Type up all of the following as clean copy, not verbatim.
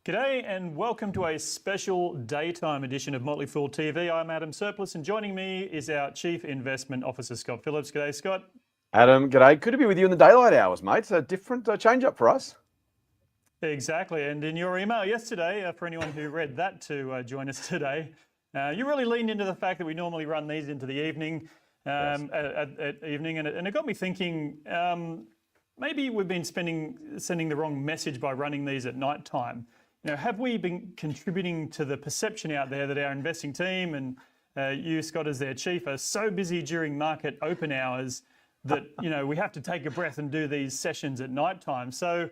G'day and welcome to a special daytime edition of Motley Fool TV. I'm Adam Surplice and joining me is our Chief Investment Officer, Scott Phillips. G'day, Scott. Adam, g'day. Good to be with you in the daylight hours, mate. It's a different change up for us. Exactly. And in your email yesterday, for anyone who read that to join us today, you really leaned into the fact that we normally run these into the evening, Yes. at evening, and it got me thinking, maybe we've been sending the wrong message by running these at night time. Have we been contributing to the perception out there that our investing team and you, Scott, as their chief, are so busy during market open hours that we have to take a breath and do these sessions at night time? So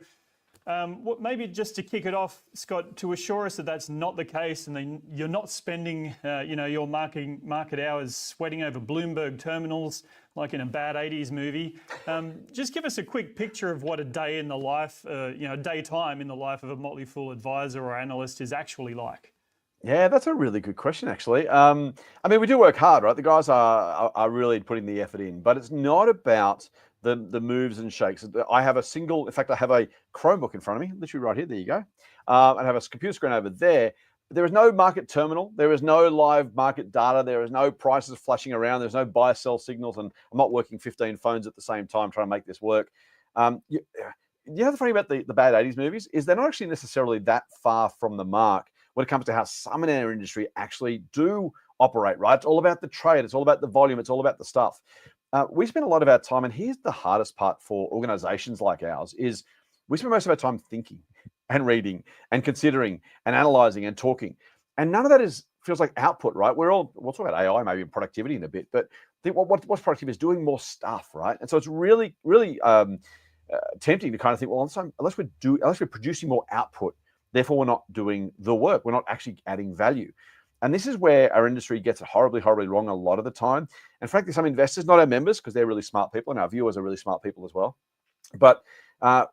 maybe just to kick it off, Scott, to assure us that that's not the case and then you're not spending your market hours sweating over Bloomberg terminals like in a bad 80s movie. Just give us a quick picture of what a day in the life, daytime in the life of a Motley Fool advisor or analyst is actually like. Yeah, that's a really good question, actually. We do work hard, right? The guys are really putting the effort in, but it's not about the moves and shakes. I have in fact, I have a Chromebook in front of me, literally right here. There you go. I have a computer screen over there. But there is no market terminal. There is no live market data. There is no prices flashing around. There's no buy-sell signals, and I'm not working 15 phones at the same time trying to make this work. The funny about the bad 80s movies is they're not actually necessarily that far from the mark when it comes to how some in our industry actually do operate, right? It's all about the trade. It's all about the volume. It's all about the stuff. We spend a lot of our time, and here's the hardest part for organizations like ours, is we spend most of our time thinking and reading and considering and analyzing and talking. And none of that feels like output, right? We'll talk about AI, maybe and productivity in a bit, but what's productivity is doing more stuff, right? And so it's really, really tempting to kind of think, well, unless we're producing more output, therefore we're not doing the work. We're not actually adding value. And this is where our industry gets it horribly, horribly wrong a lot of the time. And frankly, some investors, not our members, because they're really smart people, and our viewers are really smart people as well. But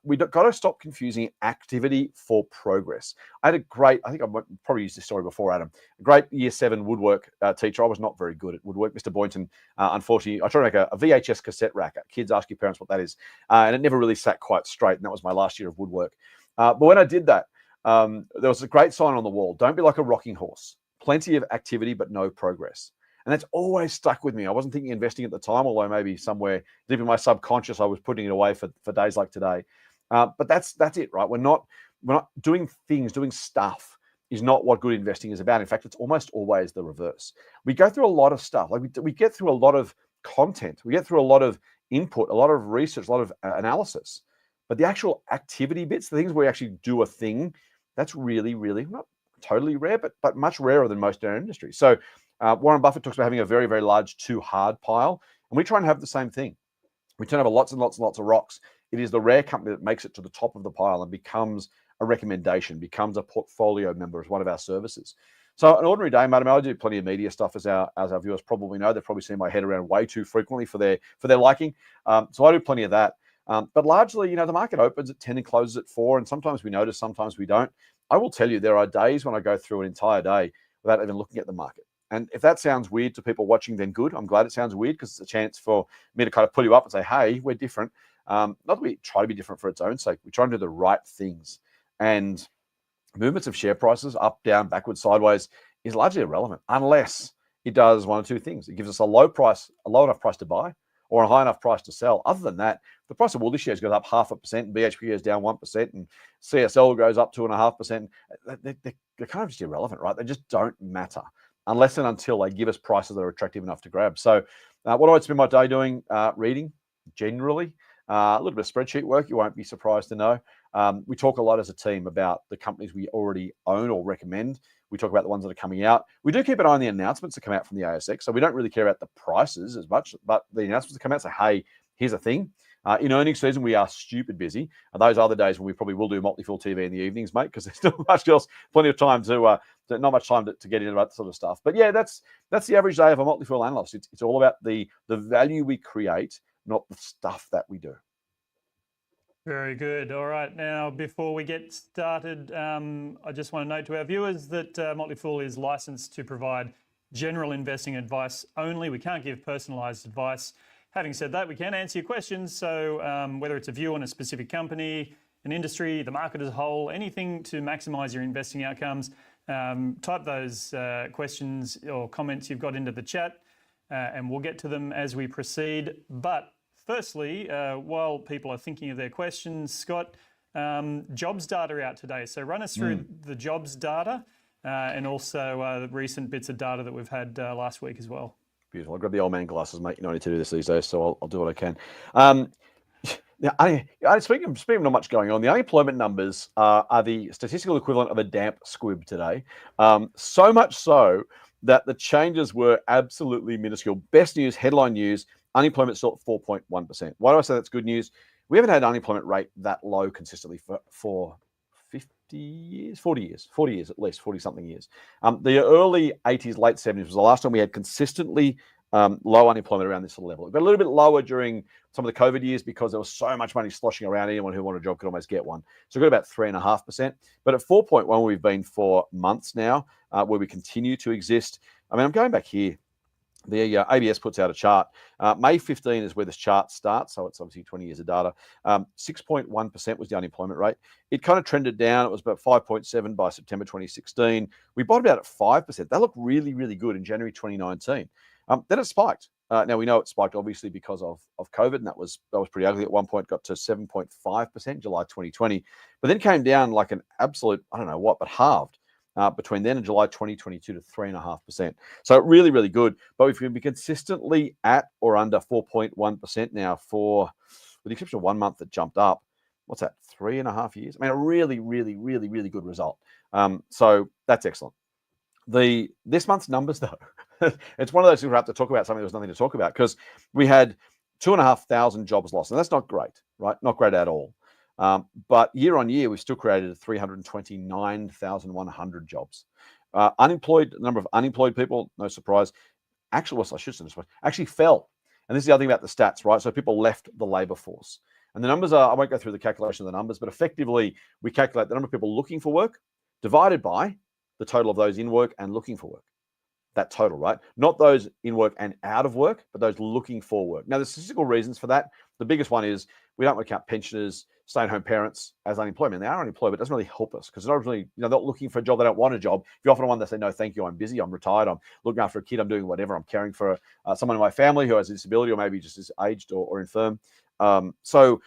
we've got to stop confusing activity for progress. I had I think I probably used this story before, Adam, a great year 7 woodwork teacher. I was not very good at woodwork. Mr. Boynton, unfortunately, I tried to make a VHS cassette rack. Kids ask your parents what that is. And it never really sat quite straight. And that was my last year of woodwork. But when I did that, there was a great sign on the wall: don't be like a rocking horse. Plenty of activity, but no progress. And that's always stuck with me. I wasn't thinking investing at the time, although maybe somewhere deep in my subconscious, I was putting it away for days like today. But that's it, right? We're not doing things, doing stuff is not what good investing is about. In fact, it's almost always the reverse. We go through a lot of stuff. Like we get through a lot of content. We get through a lot of input, a lot of research, a lot of analysis. But the actual activity bits, the things where we actually do a thing, that's really, really not totally rare, but much rarer than most in our industry. So Warren Buffett talks about having a very, very large too hard pile, and we try and have the same thing. We tend to have lots and lots and lots of rocks. It is the rare company that makes it to the top of the pile and becomes a recommendation, becomes a portfolio member as one of our services. So an ordinary day, madam, I do plenty of media stuff, as our viewers probably know. They've probably seen my head around way too frequently for their liking. So I do plenty of that. But largely, the market opens at 10 and closes at 4, and sometimes we notice, sometimes we don't. I will tell you, there are days when I go through an entire day without even looking at the market. And if that sounds weird to people watching, then good. I'm glad it sounds weird, because it's a chance for me to kind of pull you up and say, hey, we're different. Not that we try to be different for its own sake. We try and do the right things. And movements of share prices, up, down, backwards, sideways, is largely irrelevant unless it does one or two things. It gives us a low enough price to buy, or a high enough price to sell. Other than that, the price of Woolworths shares goes up 0.5%, and BHP goes down 1%, and CSL goes up 2.5%. They're kind of just irrelevant, right? They just don't matter unless and until they give us prices that are attractive enough to grab. So what do I spend my day doing? Reading, generally. A little bit of spreadsheet work, you won't be surprised to know. We talk a lot as a team about the companies we already own or recommend. We talk about the ones that are coming out. We do keep an eye on the announcements that come out from the ASX. So we don't really care about the prices as much, but the announcements that come out say, hey, here's a thing. In earnings season, we are stupid busy. And those are the days when we probably will do Motley Fool TV in the evenings, mate, because there's still plenty of time not much time to get into that sort of stuff. But yeah, that's the average day of a Motley Fool analyst. It's all about the value we create, not the stuff that we do. Very good. All right. Now, before we get started, I just want to note to our viewers that Motley Fool is licensed to provide general investing advice only. We can't give personalised advice. Having said that, we can answer your questions. So whether it's a view on a specific company, an industry, the market as a whole, anything to maximise your investing outcomes, type those questions or comments you've got into the chat, and we'll get to them as we proceed. But firstly, while people are thinking of their questions, Scott, jobs data out today. So run us through the jobs data and also the recent bits of data that we've had last week as well. Beautiful. I'll grab the old man glasses, mate. You don't need to do this these days, so I'll do what I can. Now, speaking of not much going on, the unemployment numbers are the statistical equivalent of a damp squib today. So much so that the changes were absolutely minuscule. Best news, headline news, unemployment still at 4.1%. Why do I say that's good news? We haven't had an unemployment rate that low consistently for 40 years at least, 40-something years. The early 80s, late 70s was the last time we had consistently low unemployment around this sort of level. It got a little bit lower during some of the COVID years because there was so much money sloshing around. Anyone who wanted a job could almost get one. So we got about 3.5%. But at 4.1, we've been for months now, where we continue to exist. I mean, I'm going back here. The ABS puts out a chart. May 15 is where this chart starts, so it's obviously 20 years of data. 6.1% was the unemployment rate. It kind of trended down. It was about 5.7 by September 2016. We bottomed out at 5%. That looked really, really good in January 2019. Then it spiked. Now we know it spiked obviously because of COVID, and that was pretty ugly. At one point, got to 7.5% July 2020, but then came down like an absolute, I don't know what, but halved. Between then and July 2022 to 3.5%. So really, really good. But we've been consistently at or under 4.1% now with the exception of 1 month that jumped up. What's that, 3.5 years? I mean, a really, really, really, really good result. So that's excellent. This month's numbers, though, it's one of those things we have to talk about something there's nothing to talk about because we had 2,500 jobs lost. And that's not great, right? Not great at all. But year on year, we've still created 329,100 jobs. The number of unemployed people, no surprise, actually fell. And this is the other thing about the stats, right? So people left the labor force. And the numbers I won't go through the calculation of the numbers, but effectively, we calculate the number of people looking for work divided by the total of those in work and looking for work. That total, right? Not those in work and out of work, but those looking for work. Now, there's statistical reasons for that. The biggest one is we don't want to count pensioners, stay-at-home parents as unemployment. They are unemployed, but it doesn't really help us because they're not really, they're not looking for a job. They don't want a job. If you offer one, they say, no, thank you. I'm busy. I'm retired. I'm looking after a kid. I'm doing whatever. I'm caring for someone in my family who has a disability or maybe just is aged or infirm. So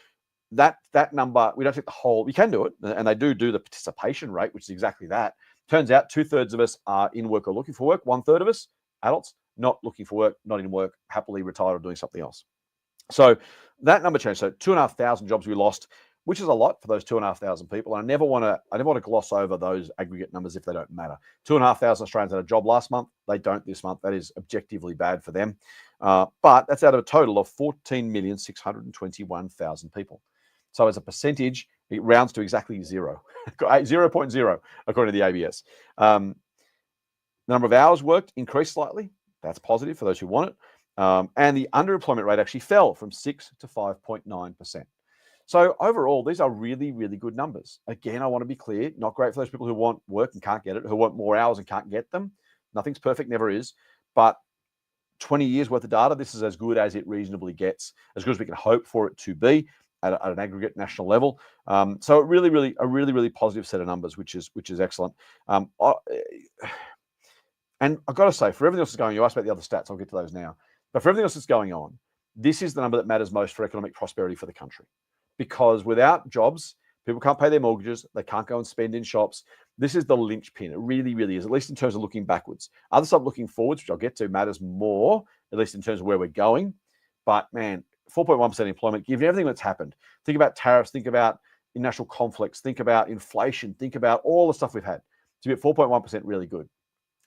that number, we don't take the whole, we can do it. And they do the participation rate, which is exactly that. Turns out 2/3 of us are in work or looking for work. 1/3 of us, adults, not looking for work, not in work, happily retired or doing something else. So that number changed. So 2,500 jobs we lost, which is a lot for those 2,500 people. And I never want to gloss over those aggregate numbers if they don't matter. 2,500 Australians had a job last month. They don't this month. That is objectively bad for them. But that's out of a total of 14,621,000 people. So as a percentage, it rounds to exactly 0, 0.0, according to the ABS. The number of hours worked increased slightly. That's positive for those who want it. And the underemployment rate actually fell from 6 to 5.9%. So overall, these are really, really good numbers. Again, I want to be clear, not great for those people who want work and can't get it, who want more hours and can't get them. Nothing's perfect, never is. But 20 years worth of data, this is as good as it reasonably gets, as good as we can hope for it to be at an aggregate national level. So a really, really positive set of numbers, which is excellent. And I've got to say, for everything else that's going on, you asked about the other stats, I'll get to those now. But for everything else that's going on, this is the number that matters most for economic prosperity for the country. Because without jobs, people can't pay their mortgages, they can't go and spend in shops. This is the linchpin. It really, really is, at least in terms of looking backwards. Other stuff looking forwards, which I'll get to, matters more, at least in terms of where we're going. But man, 4.1% employment, given everything that's happened. Think about tariffs, think about international conflicts, think about inflation, think about all the stuff we've had. To be at 4.1% really good.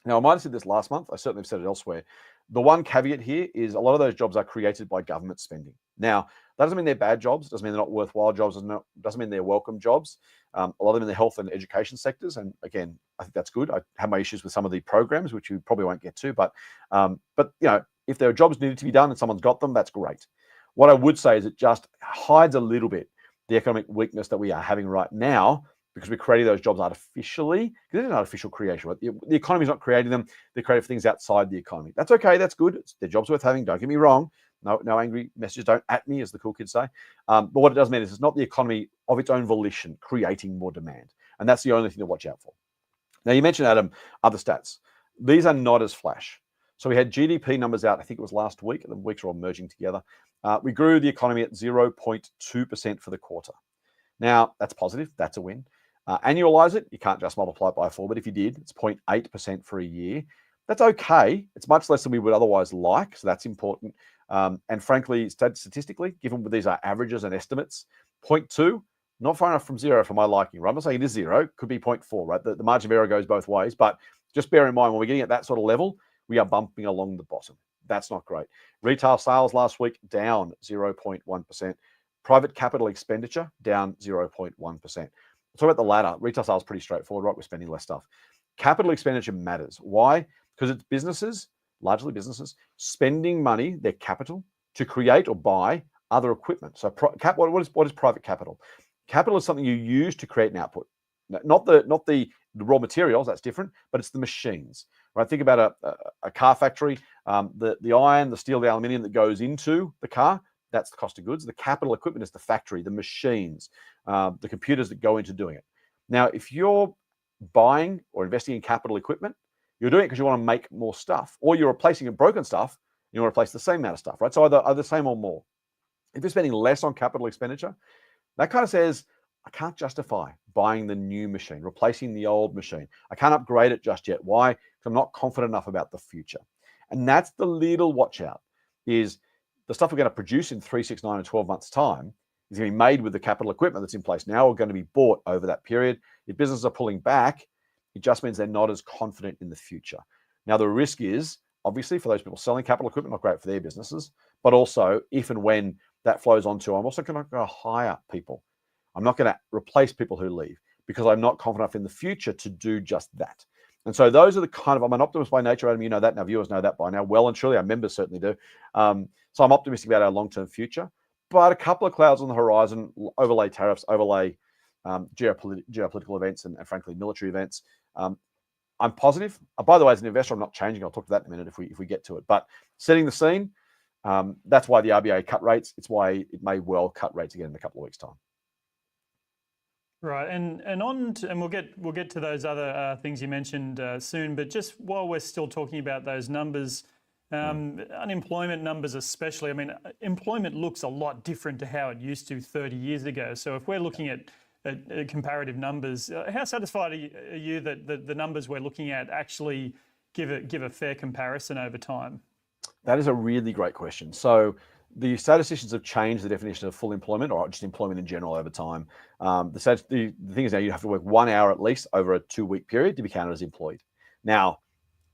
Now, I might have said this last month. I certainly have said it elsewhere. The one caveat here is a lot of those jobs are created by government spending. Now, that doesn't mean they're bad jobs. Doesn't mean they're not worthwhile jobs. Doesn't mean they're welcome jobs. A lot of them in the health and education sectors. And again, I think that's good. I have my issues with some of the programs, which you probably won't get to. But you know, if there are jobs needed to be done and someone's got them, that's great. What I would say is it just hides a little bit the economic weakness that we are having right now because we're creating those jobs artificially. Because it's an artificial creation, right? The economy's not creating them. They're creating things outside the economy. That's okay. That's good. They're jobs worth having. Don't get me wrong. No angry messages. Don't at me, as the cool kids say. But what it does mean is it's not the economy of its own volition creating more demand. And that's the only thing to watch out for. Now, you mentioned, Adam, other stats. These are not as flash. So we had GDP numbers out, I think it was last week. The weeks are all merging together. We grew the economy at 0.2% for the quarter. Now, that's positive. That's a win. Annualize it. You can't just multiply it by 4, but if you did, it's 0.8% for a year. That's okay. It's much less than we would otherwise like, so that's important. And frankly, statistically, given these are averages and estimates, 0.2, not far enough from 0 for my liking, right? I'm not saying it is 0, could be 0.4, right? The margin of error goes both ways, but just bear in mind, when we're getting at that sort of level, we are bumping along the bottom. That's not great. Retail sales last week, down 0.1%. Private capital expenditure, down 0.1%. Talk about the latter. Retail sales pretty straightforward, right? We're spending less stuff. Capital expenditure matters. Why? Because it's businesses, largely businesses, spending money, their capital, to create or buy other equipment. So what is private capital? Capital is something you use to create an output. Not the raw materials, that's different, but it's the machines. Right? Think about a car factory. The iron, the steel, the aluminium that goes into the car, that's the cost of goods. The capital equipment is the factory, the machines, the computers that go into doing it. Now, if you're buying or investing in capital equipment, you're doing it because you want to make more stuff, or you're replacing broken stuff, you want to replace the same amount of stuff, right? So either the same or more. If you're spending less on capital expenditure, that kind of says, I can't justify buying the new machine, replacing the old machine. I can't upgrade it just yet. Why? Because I'm not confident enough about the future. And that's the little watch out, is the stuff we're going to produce in 3, 6, 9, and 12 months' time is going to be made with the capital equipment that's in place now or going to be bought over that period. If businesses are pulling back, it just means they're not as confident in the future. Now, the risk is, obviously, for those people selling capital equipment, not great for their businesses, but also if and when that flows onto, I'm also going to hire people. I'm not going to replace people who leave because I'm not confident enough in the future to do just that. And so those are the kind of, I'm an optimist by nature, Adam, you know that, and our viewers know that by now, well and truly, our members certainly do. So I'm optimistic about our long-term future, but a couple of clouds on the horizon, overlay tariffs, overlay geopolitical events and frankly, military events. I'm positive. By the way, as an investor, I'm not changing. I'll talk to that in a minute if we get to it. But setting the scene, that's why the RBA cut rates. It's why it may well cut rates again in a couple of weeks' time. Right, and we'll get to those other things you mentioned soon. But just while we're still talking about those numbers, unemployment numbers especially. I mean, employment looks a lot different to how it used to 30 years ago. So if we're looking at comparative numbers, how satisfied are you that the numbers we're looking at actually give a fair comparison over time? That is a really great question. So the statisticians have changed the definition of full employment or just employment in general over time. The thing is now you have to work 1 hour at least over a 2-week period to be counted as employed. Now,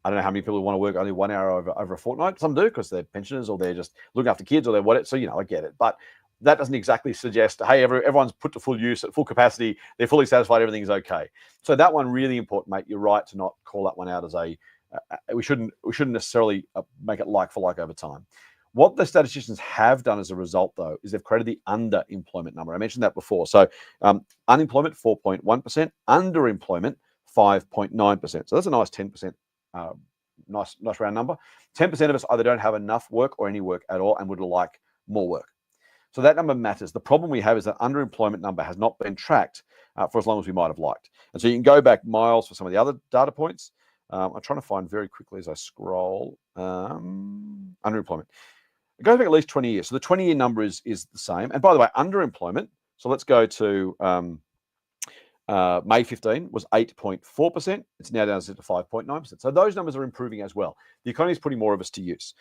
I don't know how many people want to work only 1 hour over a fortnight. Some do because they're pensioners or they're just looking after kids or they're whatever. So, I get it. But that doesn't exactly suggest, hey, everyone's put to full use at full capacity. They're fully satisfied. Everything is okay. So that one really important, mate. You're right to not call that one out as we shouldn't necessarily make it like for like over time. What the statisticians have done as a result, though, is they've created the underemployment number. I mentioned that before. So unemployment, 4.1%, underemployment, 5.9%. So that's a nice 10%, nice round number. 10% of us either don't have enough work or any work at all and would like more work. So that number matters. The problem we have is that underemployment number has not been tracked for as long as we might have liked. And so you can go back miles for some of the other data points. I'm trying to find very quickly as I scroll. Underemployment. It goes back at least 20 years. So the 20-year number is the same. And by the way, underemployment, so let's go to May 15 was 8.4%. It's now down to 5.9%. So those numbers are improving as well. The economy is putting more of us to use.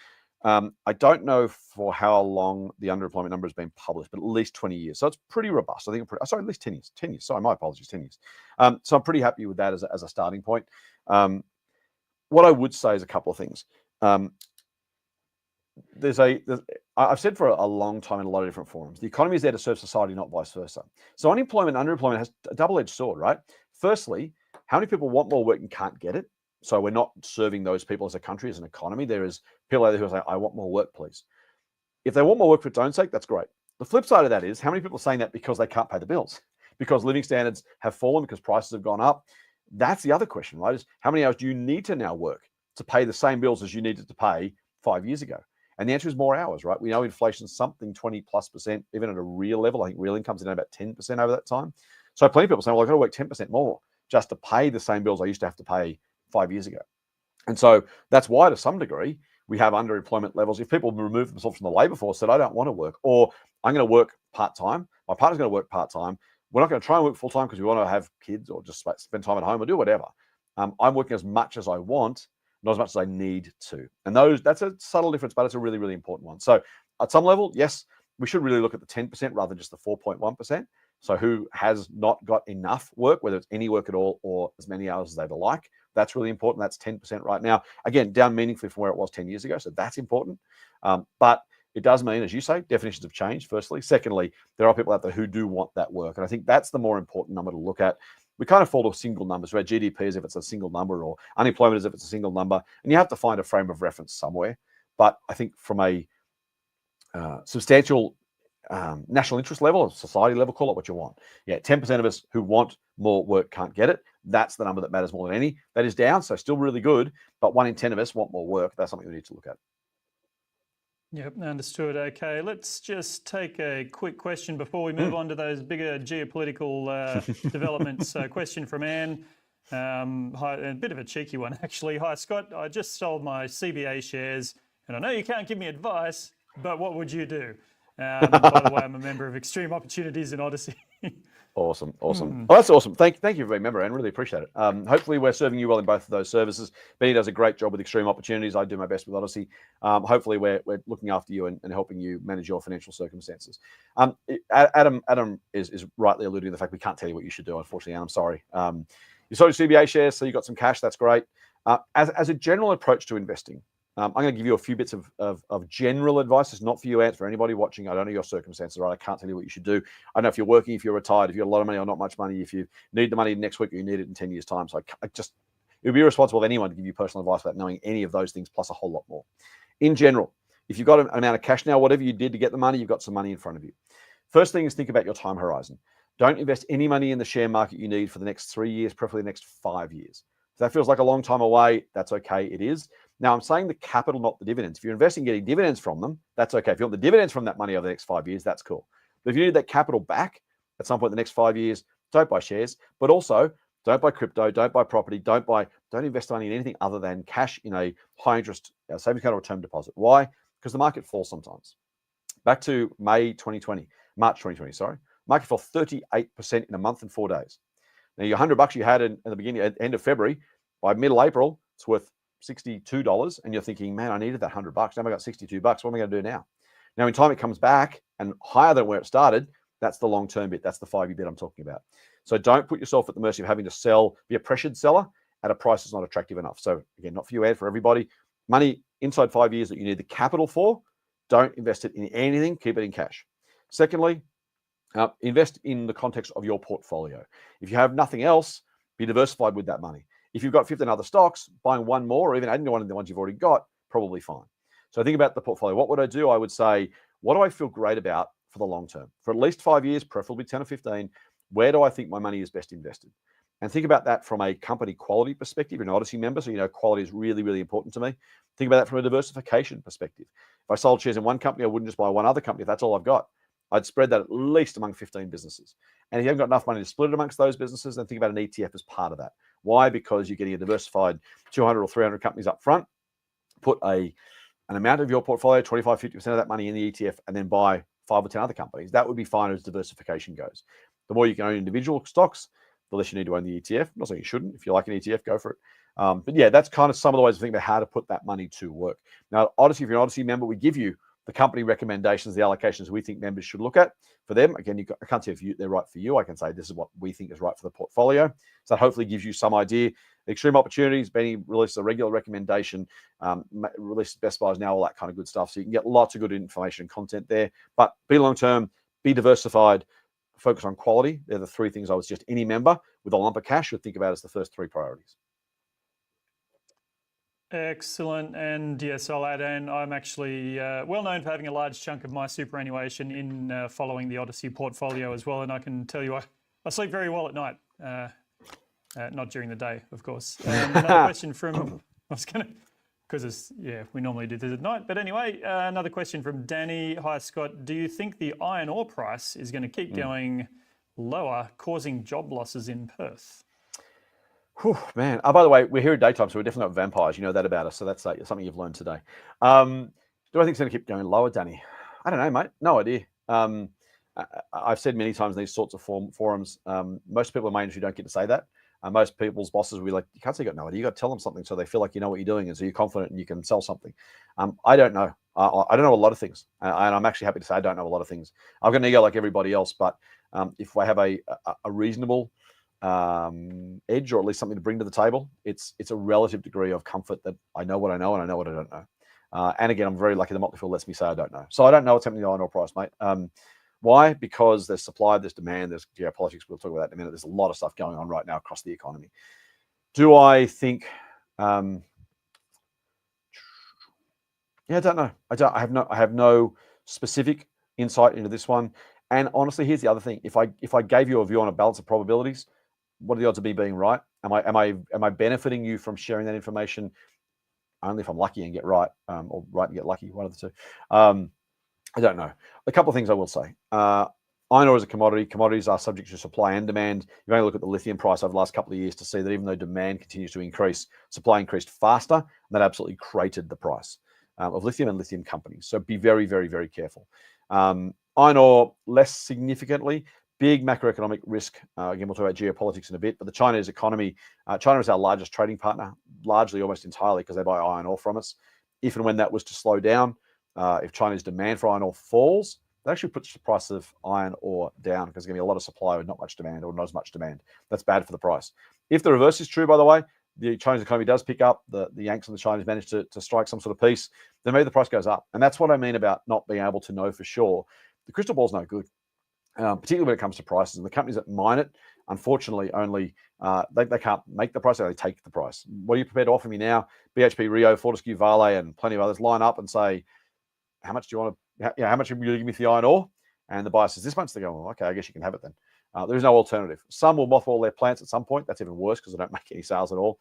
I don't know for how long the underemployment number has been published, but at least 20 years. So it's pretty robust. I think, at least 10 years. 10 years. Sorry, my apologies, 10 years. So I'm pretty happy with that as a starting point. What I would say is a couple of things. I've said for a long time in a lot of different forums, the economy is there to serve society, not vice versa. So unemployment, underemployment has a double-edged sword, right? Firstly, how many people want more work and can't get it? So we're not serving those people as a country, as an economy. There is people out there who say, I want more work, please. If they want more work for its own sake, that's great. The flip side of that is how many people are saying that because they can't pay the bills, because living standards have fallen, because prices have gone up. That's the other question, right? Is how many hours do you need to now work to pay the same bills as you needed to pay 5 years ago? And the answer is more hours, right? We know inflation's something 20+%, even at a real level. I think real income's down about 10% over that time. So plenty of people saying, well, I've got to work 10% more just to pay the same bills I used to have to pay 5 years ago. And so that's why, to some degree, we have underemployment levels. If people remove themselves from the labour force, said, I don't want to work, or I'm going to work part-time, my partner's going to work part-time, we're not going to try and work full-time because we want to have kids or just spend time at home or do whatever. I'm working as much as I want, not as much as I need to. And that's a subtle difference, but it's a really, really important one. So at some level, yes, we should really look at the 10% rather than just the 4.1%. So who has not got enough work, whether it's any work at all or as many hours as they'd like. That's really important. That's 10% right now. Again, down meaningfully from where it was 10 years ago. So that's important. But it does mean, as you say, definitions have changed, firstly. Secondly, there are people out there who do want that work. And I think that's the more important number to look at. We kind of fall to single numbers, right? GDP as if it's a single number, or unemployment as if it's a single number. And you have to find a frame of reference somewhere. But I think from a substantial national interest level, or society level, call it what you want. Yeah, 10% of us who want more work can't get it. That's the number that matters more than any. That is down, so still really good. But 1 in 10 of us want more work. That's something we need to look at. Yep, understood. Okay, let's just take a quick question before we move on to those bigger geopolitical developments. Question from Anne. Hi, a bit of a cheeky one, actually. Hi, Scott. I just sold my CBA shares, and I know you can't give me advice, but what would you do? By the way, I'm a member of Extreme Opportunities in Odyssey. Awesome. Well, that's awesome. Thank you for being a member, Anne. Really appreciate it. Hopefully we're serving you well in both of those services. Benny does a great job with Extreme Opportunities. I do my best with Odyssey. Hopefully we're looking after you and helping you manage your financial circumstances. Adam is rightly alluding to the fact we can't tell you what you should do, unfortunately, Anne. I'm sorry. You sold your CBA shares, so you got some cash. That's great. As a general approach to investing, I'm going to give you a few bits of general advice. It's not for you, Ant, for anybody watching. I don't know your circumstances, right? I can't tell you what you should do. I don't know if you're working, if you're retired, if you've got a lot of money or not much money, if you need the money next week or you need it in 10 years' time. So it would be irresponsible of anyone to give you personal advice without knowing any of those things, plus a whole lot more. In general, if you've got an amount of cash now, whatever you did to get the money, you've got some money in front of you. First thing is think about your time horizon. Don't invest any money in the share market you need for the next 3 years, preferably the next 5 years. If that feels like a long time away, that's okay, it is. Now, I'm saying the capital, not the dividends. If you're investing getting dividends from them, that's okay. If you want the dividends from that money over the next 5 years, that's cool. But if you need that capital back at some point in the next 5 years, don't buy shares, but also don't buy crypto, don't buy property, don't invest money in anything other than cash in a high interest savings account or term deposit. Why? Because the market falls sometimes. Back to March 2020, sorry. Market fell 38% in a month and 4 days. Now, your $100 you had in the beginning, at end of February, by middle April, it's worth $62, and you're thinking, man, I needed that $100. Now I got $62. What am I going to do now? Now, in time it comes back and higher than where it started, that's the long-term bit. That's the 5-year bit I'm talking about. So don't put yourself at the mercy of having to sell, be a pressured seller at a price that's not attractive enough. So again, not for you, Ed, for everybody. Money inside 5 years that you need the capital for, don't invest it in anything. Keep it in cash. Secondly, invest in the context of your portfolio. If you have nothing else, be diversified with that money. If you've got 15 other stocks, buying one more or even adding to one of the ones you've already got, probably fine. So think about the portfolio. What would I do? I would say, what do I feel great about for the long term? For at least 5 years, preferably 10 or 15, where do I think my money is best invested? And think about that from a company quality perspective. You're an Odyssey member, so you know quality is really, really important to me. Think about that from a diversification perspective. If I sold shares in one company, I wouldn't just buy one other company if that's all I've got. I'd spread that at least among 15 businesses. And if you haven't got enough money to split it amongst those businesses, then think about an ETF as part of that. Why? Because you're getting a diversified 200 or 300 companies up front. Put an amount of your portfolio, 25, 50% of that money in the ETF, and then buy 5 or 10 other companies. That would be fine as diversification goes. The more you can own individual stocks, the less you need to own the ETF. I'm not saying you shouldn't. If you like an ETF, go for it. But yeah, that's kind of some of the ways to think about how to put that money to work. Now, Odyssey, if you're an Odyssey member, we give you the company recommendations, the allocations we think members should look at for them. Again, I can't say if they're right for you. I can say this is what we think is right for the portfolio. So that hopefully gives you some idea. Extreme Opportunities, Benny releases a regular recommendation, releases best buys now, all that kind of good stuff. So you can get lots of good information and content there. But be long-term, be diversified, focus on quality. They're the 3 things I would suggest any member with a lump of cash should think about as the first 3 priorities. Excellent. And yes, I'll add in, I'm actually well known for having a large chunk of my superannuation in following the Odyssey portfolio as well. And I can tell you, I sleep very well at night, not during the day, of course. Another question from, I was going to because it's, we normally do this at night. But anyway, another question from Danny. Hi, Scott. Do you think the iron ore price is going to keep going lower, causing job losses in Perth? Whew, man. Oh, by the way, we're here at daytime, so we're definitely not vampires. You know that about us. So that's something you've learned today. Do I think it's going to keep going lower, Danny? I don't know, mate. No idea. I've said many times in these sorts of forums, most people in my industry don't get to say that. Most people's bosses will be like, you can't say you got no idea. You got to tell them something so they feel like you know what you're doing, and so you're confident and you can sell something. I don't know. I don't know a lot of things, and I'm actually happy to say I don't know a lot of things. I've got an ego like everybody else, but if I have a reasonable edge, or at least something to bring to the table, it's a relative degree of comfort that I know what I know and I know what I don't know. And again, I'm very lucky the Motley lets me say I don't know. So I don't know what's happening to the iron ore price, mate. Why? Because there's supply, there's demand, there's geopolitics. We'll talk about that in a minute. There's a lot of stuff going on right now across the economy. Do I think? I don't know. I have no specific insight into this one. And honestly, here's the other thing: if I gave you a view on a balance of probabilities, what are the odds of me being right? Am I benefiting you from sharing that information? Only if I'm lucky and get right, or right and get lucky, one of the two. I don't know. A couple of things I will say. Iron ore is a commodity. Commodities are subject to supply and demand. You only look at the lithium price over the last couple of years to see that even though demand continues to increase, supply increased faster, and that absolutely created the price of lithium and lithium companies. So be very, very, very careful. Iron ore, less significantly, big macroeconomic risk. Again, we'll talk about geopolitics in a bit, but the Chinese economy, China is our largest trading partner, largely almost entirely because they buy iron ore from us. If and when that was to slow down, if China's demand for iron ore falls, that actually puts the price of iron ore down because there's going to be a lot of supply with not much demand, or not as much demand. That's bad for the price. If the reverse is true, by the way, the Chinese economy does pick up, the Yanks and the Chinese manage to strike some sort of peace, then maybe the price goes up. And that's what I mean about not being able to know for sure. The crystal ball's no good, particularly when it comes to prices. And the companies that mine it, unfortunately, only they can't make the price, they take the price. What are you prepared to offer me now? BHP, Rio, Fortescue, Vale, and plenty of others line up and say, how much do you want to, how much are you going to give me for the iron ore? And the buyer says this much. They go, well, okay, I guess you can have it then. There's no alternative. Some will mothball their plants at some point. That's even worse because they don't make any sales at all.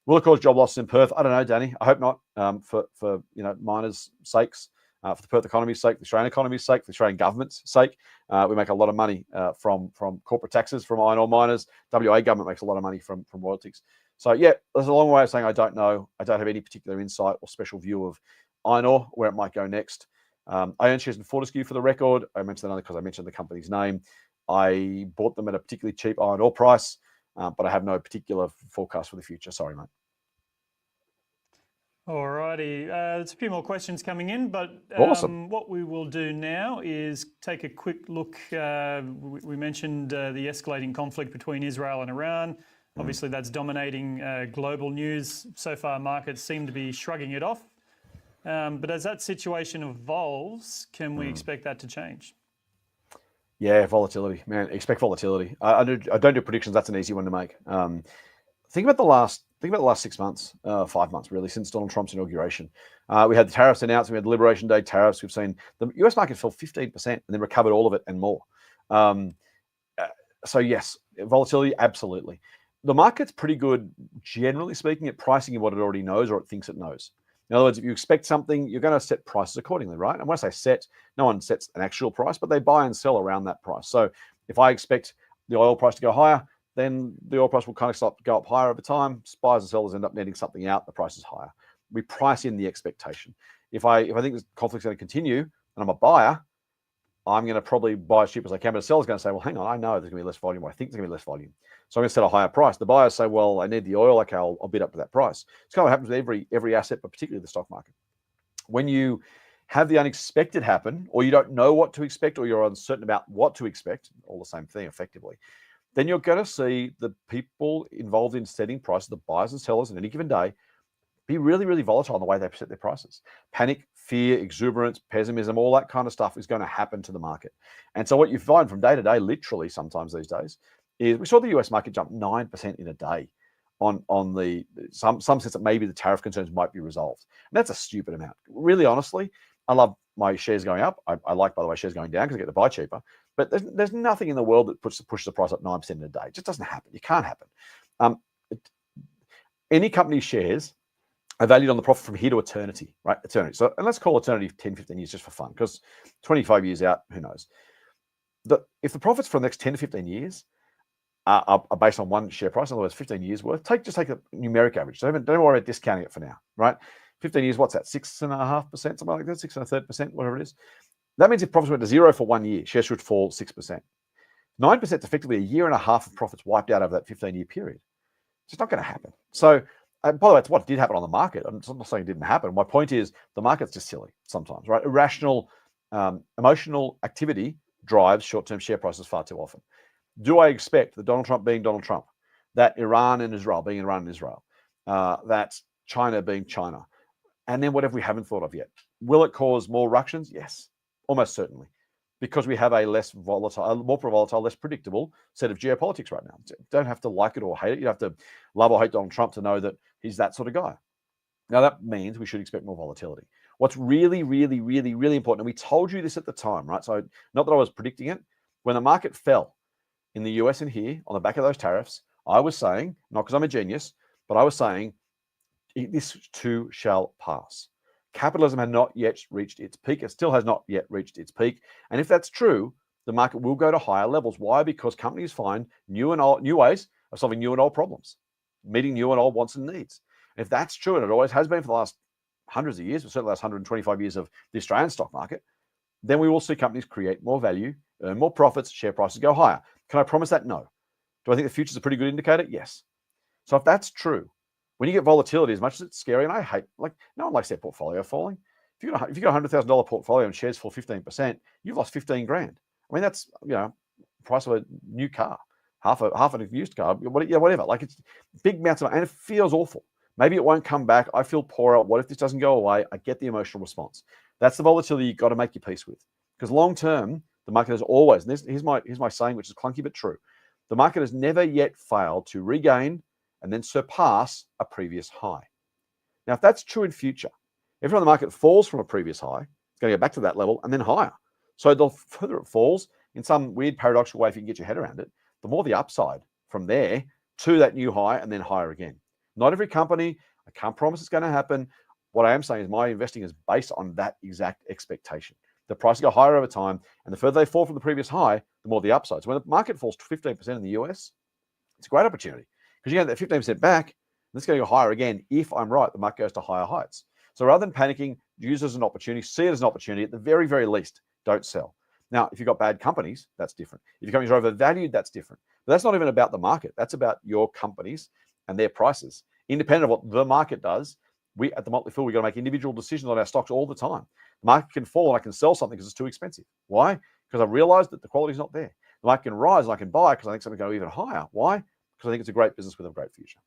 Will it cause job losses in Perth? I don't know, Danny. I hope not. For miners' sakes, for the Perth economy's sake, the Australian economy's sake, the Australian government's sake, we make a lot of money from corporate taxes from iron ore miners. WA government makes a lot of money from royalties. So yeah, there's a long way of saying I don't know. I don't have any particular insight or special view of iron ore, where it might go next. I own shares in Fortescue for the record. I mentioned that only because I mentioned the company's name. I bought them at a particularly cheap iron ore price, but I have no particular forecast for the future. Sorry, mate. All righty. There's a few more questions coming in, but Awesome. what we will do now is take a quick look. We mentioned the escalating conflict between Israel and Iran. Obviously, that's dominating global news. So far, markets seem to be shrugging it off. But as that situation evolves, can we expect that to change? Yeah, volatility, man. Expect volatility. I don't do predictions. That's an easy one to make. Think about the last 6 months, 5 months really, since Donald Trump's inauguration. We had the tariffs announced. We had the Liberation Day tariffs. We've seen the US market fell 15% and then recovered all of it and more. So yes, volatility, absolutely. The market's pretty good, generally speaking, at pricing in what it already knows or it thinks it knows. In other words, if you expect something, you're going to set prices accordingly, right? And when I say set, no one sets an actual price, but they buy and sell around that price. So if I expect the oil price to go higher, then the oil price will kind of start to go up higher over time. Buyers and sellers end up netting something out. The price is higher. We price in the expectation. If I think this conflict's going to continue and I'm a buyer, I'm going to probably buy as cheap as I can. But the seller's going to say, well, hang on, I know there's going to be less volume. Or I think there's going to be less volume. So I'm going to set a higher price. The buyers say, well, I need the oil. Okay, I'll bid up to that price. It's kind of what happens with every asset, but particularly the stock market. When you have the unexpected happen, or you don't know what to expect, or you're uncertain about what to expect, all the same thing effectively, then you're going to see the people involved in setting prices, the buyers and sellers, on any given day, be really, really volatile in the way they set their prices. Panic, fear, exuberance, pessimism, all that kind of stuff is going to happen to the market. And so what you find from day to day, literally sometimes these days, is we saw the US market jump 9% in a day on the some sense that maybe the tariff concerns might be resolved. And that's a stupid amount. Really, honestly, I love my shares going up. I like, by the way, shares going down because I get to buy cheaper. But there's nothing in the world that pushes the price up 9% in a day. It just doesn't happen. It can't happen. Any company's shares are valued on the profit from here to eternity, right? Eternity. So, and let's call eternity 10, 15 years just for fun, because 25 years out, who knows? If the profits for the next 10 to 15 years are based on one share price, in other words, 15 years worth, just take a numeric average. Don't worry about discounting it for now, right? 15 years, what's that? 6.5%, something like that, 6.33%, whatever it is. That means if profits went to zero for 1 year, shares should fall 6%. 9% is effectively a year and a half of profits wiped out over that 15-year period. It's not going to happen. So, by the way, it's what did happen on the market. I'm not saying it didn't happen. My point is the market's just silly sometimes, right? Irrational, emotional activity drives short-term share prices far too often. Do I expect that Donald Trump being Donald Trump, that Iran and Israel being Iran and Israel, that China being China, and then whatever we haven't thought of yet, will it cause more ructions? Yes, almost certainly, because we have a less volatile, more volatile, less predictable set of geopolitics right now. You don't have to like it or hate it. You have to love or hate Donald Trump to know that he's that sort of guy. Now, that means we should expect more volatility. What's really, really, really, really important, and we told you this at the time, right? So not that I was predicting it. When the market fell in the US and here on the back of those tariffs, I was saying, not because I'm a genius, but I was saying, this too shall pass. Capitalism had not yet reached its peak. It still has not yet reached its peak. And if that's true, the market will go to higher levels. Why? Because companies find new ways of solving new and old problems, meeting new and old wants and needs. And if that's true, and it always has been for the last hundreds of years, but certainly the last 125 years of the Australian stock market, then we will see companies create more value, earn more profits, share prices go higher. Can I promise that? No. Do I think the future is a pretty good indicator? Yes. So if that's true, when you get volatility, as much as it's scary, and I hate, like, no one likes their portfolio falling. If you got a $100,000 portfolio and shares fall 15%, you've lost 15 grand. I mean, that's, the price of a new car, half a used car, whatever. Like, it's big amounts of money, and it feels awful. Maybe it won't come back. I feel poorer. What if this doesn't go away? I get the emotional response. That's the volatility you've got to make your peace with. Because long term, the market has always, and here's my saying, which is clunky but true. The market has never yet failed to regain and then surpass a previous high. Now, if that's true in future, every time the market falls from a previous high, it's going to go back to that level and then higher. So the further it falls, in some weird paradoxical way, if you can get your head around it, the more the upside from there to that new high and then higher again. Not every company, I can't promise it's going to happen. What I am saying is my investing is based on that exact expectation. The prices go higher over time, and the further they fall from the previous high, the more the upside. So when the market falls 15% in the US, it's a great opportunity because you get that 15% back, and it's going to go higher again. If I'm right, the market goes to higher heights. So rather than panicking, use it as an opportunity, see it as an opportunity. At the very, very least, don't sell. Now, if you've got bad companies, that's different. If your companies are overvalued, that's different. But that's not even about the market. That's about your companies and their prices. Independent of what the market does, we at the Motley Fool, we've got to make individual decisions on our stocks all the time. The market can fall and I can sell something because it's too expensive. Why? Because I've realized that the quality is not there. The market can rise and I can buy because I think something can go even higher. Why? Because I think it's a great business with a great future.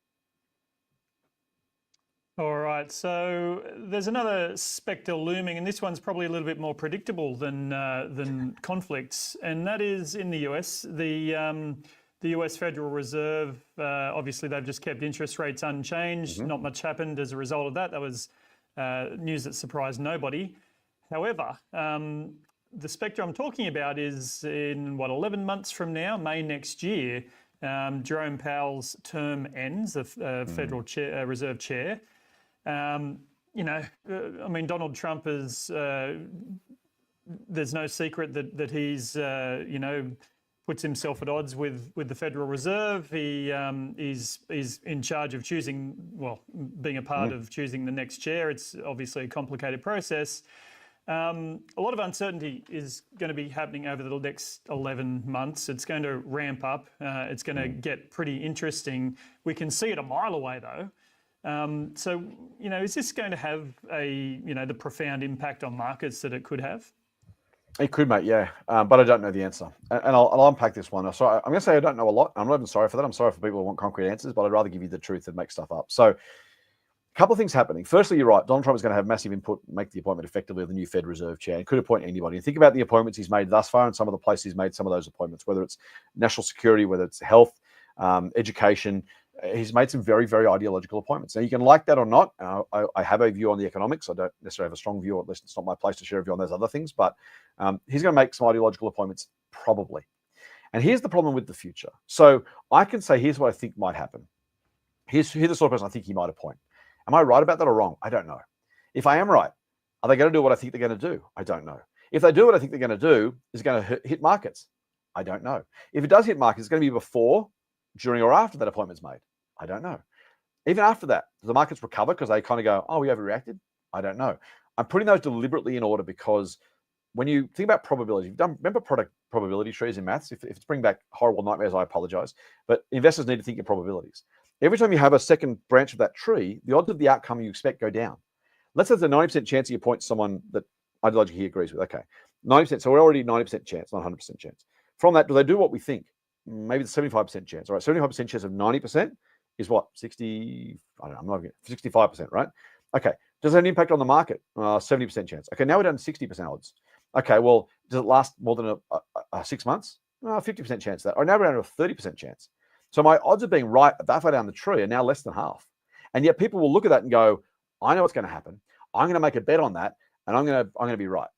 All right, so there's another spectre looming, and this one's probably a little bit more predictable than conflicts, and that is in the US. The US Federal Reserve, obviously they've just kept interest rates unchanged. Mm-hmm. Not much happened as a result of that. That was news that surprised nobody. However, the spectre I'm talking about is in, 11 months from now, May next year, Jerome Powell's term ends, the Federal Reserve Chair. I mean, Donald Trump is, there's no secret that he's, puts himself at odds with the Federal Reserve. He's in charge of choosing, being a part of choosing the next chair. It's obviously a complicated process. A lot of uncertainty is going to be happening over the next 11 months. It's going to ramp up. It's going to get pretty interesting. We can see it a mile away though. So, is this going to have the profound impact on markets that it could have? It could, mate, yeah. But I don't know the answer. And I'll unpack this one. So I'm going to say I don't know a lot. I'm not even sorry for that. I'm sorry for people who want concrete answers, but I'd rather give you the truth than make stuff up. So a couple of things happening. Firstly, you're right. Donald Trump is going to have massive input, make the appointment effectively of the new Fed Reserve Chair. He could appoint anybody. And think about the appointments he's made thus far and some of the places he's made some of those appointments, whether it's national security, whether it's health, education. He's made some very, very ideological appointments. Now, you can like that or not. I have a view on the economics. I don't necessarily have a strong view, or at least it's not my place to share a view on those other things. But he's going to make some ideological appointments, probably. And here's the problem with the future. So I can say, here's what I think might happen. Here's the sort of person I think he might appoint. Am I right about that or wrong? I don't know. If I am right, are they going to do what I think they're going to do? I don't know. If they do what I think they're going to do, is it going to hit markets? I don't know. If it does hit markets, it's going to be before, during, or after that appointment's made. I don't know. Even after that, do the markets recover because they kind of go, oh, we overreacted? I don't know. I'm putting those deliberately in order because when you think about probability, you've done, remember probability trees in maths? If it's bringing back horrible nightmares, I apologize. But investors need to think in probabilities. Every time you have a second branch of that tree, the odds of the outcome you expect go down. Let's say there's a 90% chance you appoint someone that ideologically he agrees with. Okay, 90%. So we're already 90% chance, not 100% chance. From that, do they do what we think? Maybe it's 75% chance. All right, 75% chance of 90% is what? 60, I don't know, I'm not getting 65%, right? Okay, does that have an impact on the market? 70% chance. Okay, now we're down to 60% odds. Okay, well, does it last more than 6 months? 50% chance of that. Or now we're down to a 30% chance. So my odds of being right that far down the tree are now less than half. And yet people will look at that and go, I know what's going to happen. I'm going to make a bet on that, and I'm going to be right.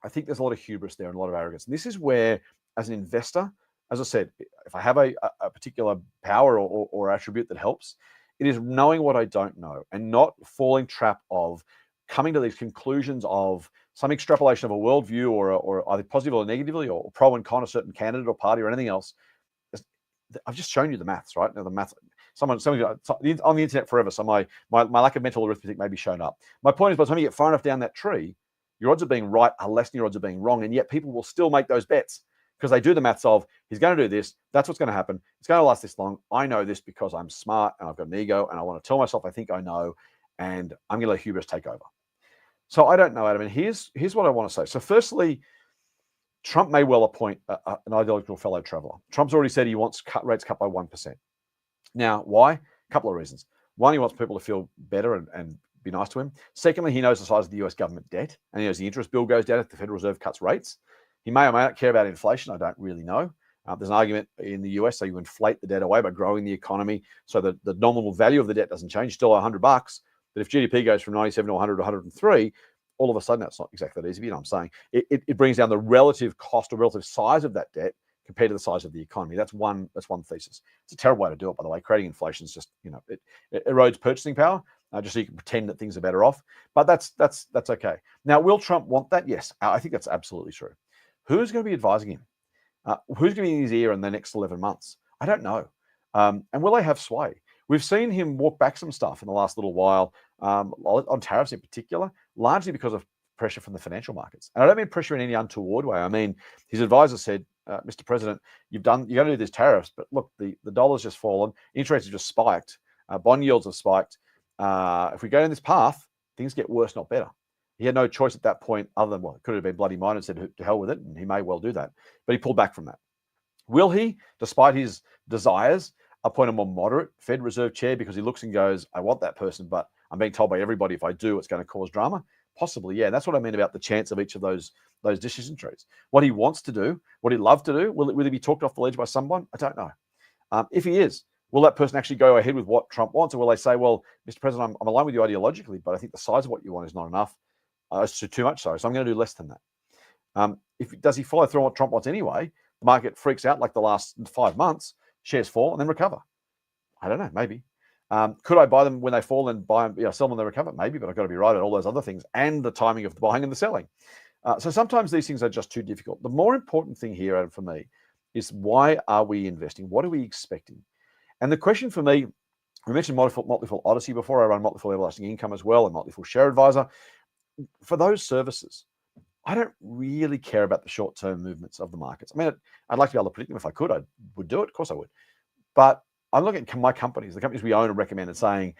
I think there's a lot of hubris there and a lot of arrogance. And this is where, as an investor, as I said, if I have a particular power or attribute that helps, it is knowing what I don't know and not falling trap of coming to these conclusions of some extrapolation of a worldview or either positive or negatively or pro and con a certain candidate or party or anything else. I've just shown you the maths, right? Now the maths, someone on the internet forever, so my lack of mental arithmetic may be shown up. My point is, by the time you get far enough down that tree, your odds of being right are less than your odds of being wrong, and yet people will still make those bets because they do the maths of, he's going to do this, that's what's going to happen, it's going to last this long, I know this because I'm smart and I've got an ego and I want to tell myself I think I know, and I'm going to let hubris take over. So I don't know, Adam, and here's what I want to say. So firstly, Trump may well appoint an ideological fellow traveler. Trump's already said he wants rates cut by 1%. Now, why? A couple of reasons. One, he wants people to feel better and be nice to him. Secondly, he knows the size of the US government debt, and he knows the interest bill goes down if the Federal Reserve cuts rates. He may or may not care about inflation. I don't really know. There's an argument in the US, so you inflate the debt away by growing the economy, so that the nominal value of the debt doesn't change, still $100. But if GDP goes from 97 to 100 to 103, all of a sudden, that's not exactly that easy, you know what I'm saying? It brings down the relative cost or relative size of that debt compared to the size of the economy. That's one thesis. It's a terrible way to do it, by the way. Creating inflation is just, it erodes purchasing power, just so you can pretend that things are better off. But that's okay. Now, will Trump want that? Yes, I think that's absolutely true. Who's going to be advising him? Who's going to be in his ear in the next 11 months? I don't know. And will they have sway? We've seen him walk back some stuff in the last little while, on tariffs in particular, largely because of pressure from the financial markets. And I don't mean pressure in any untoward way. I mean, his advisor said, Mr. President, you're going to do these tariffs, but look, the dollar's just fallen, interest rates have just spiked, bond yields have spiked. If we go down this path, things get worse, not better. He had no choice at that point other than, well, it could have been bloody minded and said to hell with it, and he may well do that. But he pulled back from that. Will he, despite his desires, appoint a more moderate Fed Reserve chair because he looks and goes, I want that person, but I'm being told by everybody if I do, it's going to cause drama? Possibly, yeah. That's what I mean about the chance of each of those decision trees. What he wants to do, what he'd love to do, will he be talked off the ledge by someone? I don't know. If he is, will that person actually go ahead with what Trump wants? Or will they say, well, Mr. President, I'm aligned with you ideologically, but I think the size of what you want is not enough. It's too much, so I'm going to do less than that. Does he follow through on what Trump wants anyway? The market freaks out like the last 5 months, shares fall and then recover. I don't know, maybe. Could I buy them when they fall and sell them when they recover? Maybe, but I've got to be right at all those other things and the timing of the buying and the selling. So sometimes these things are just too difficult. The more important thing here, Adam, for me, is why are we investing? What are we expecting? And the question for me, we mentioned Motley Fool Odyssey before. I run Motley Fool Everlasting Income as well and Motley Fool Share Advisor. For those services, I don't really care about the short-term movements of the markets. I mean, I'd like to be able to predict them if I could. I would do it. Of course I would. But I'm looking at my companies, the companies we own and recommend, and saying,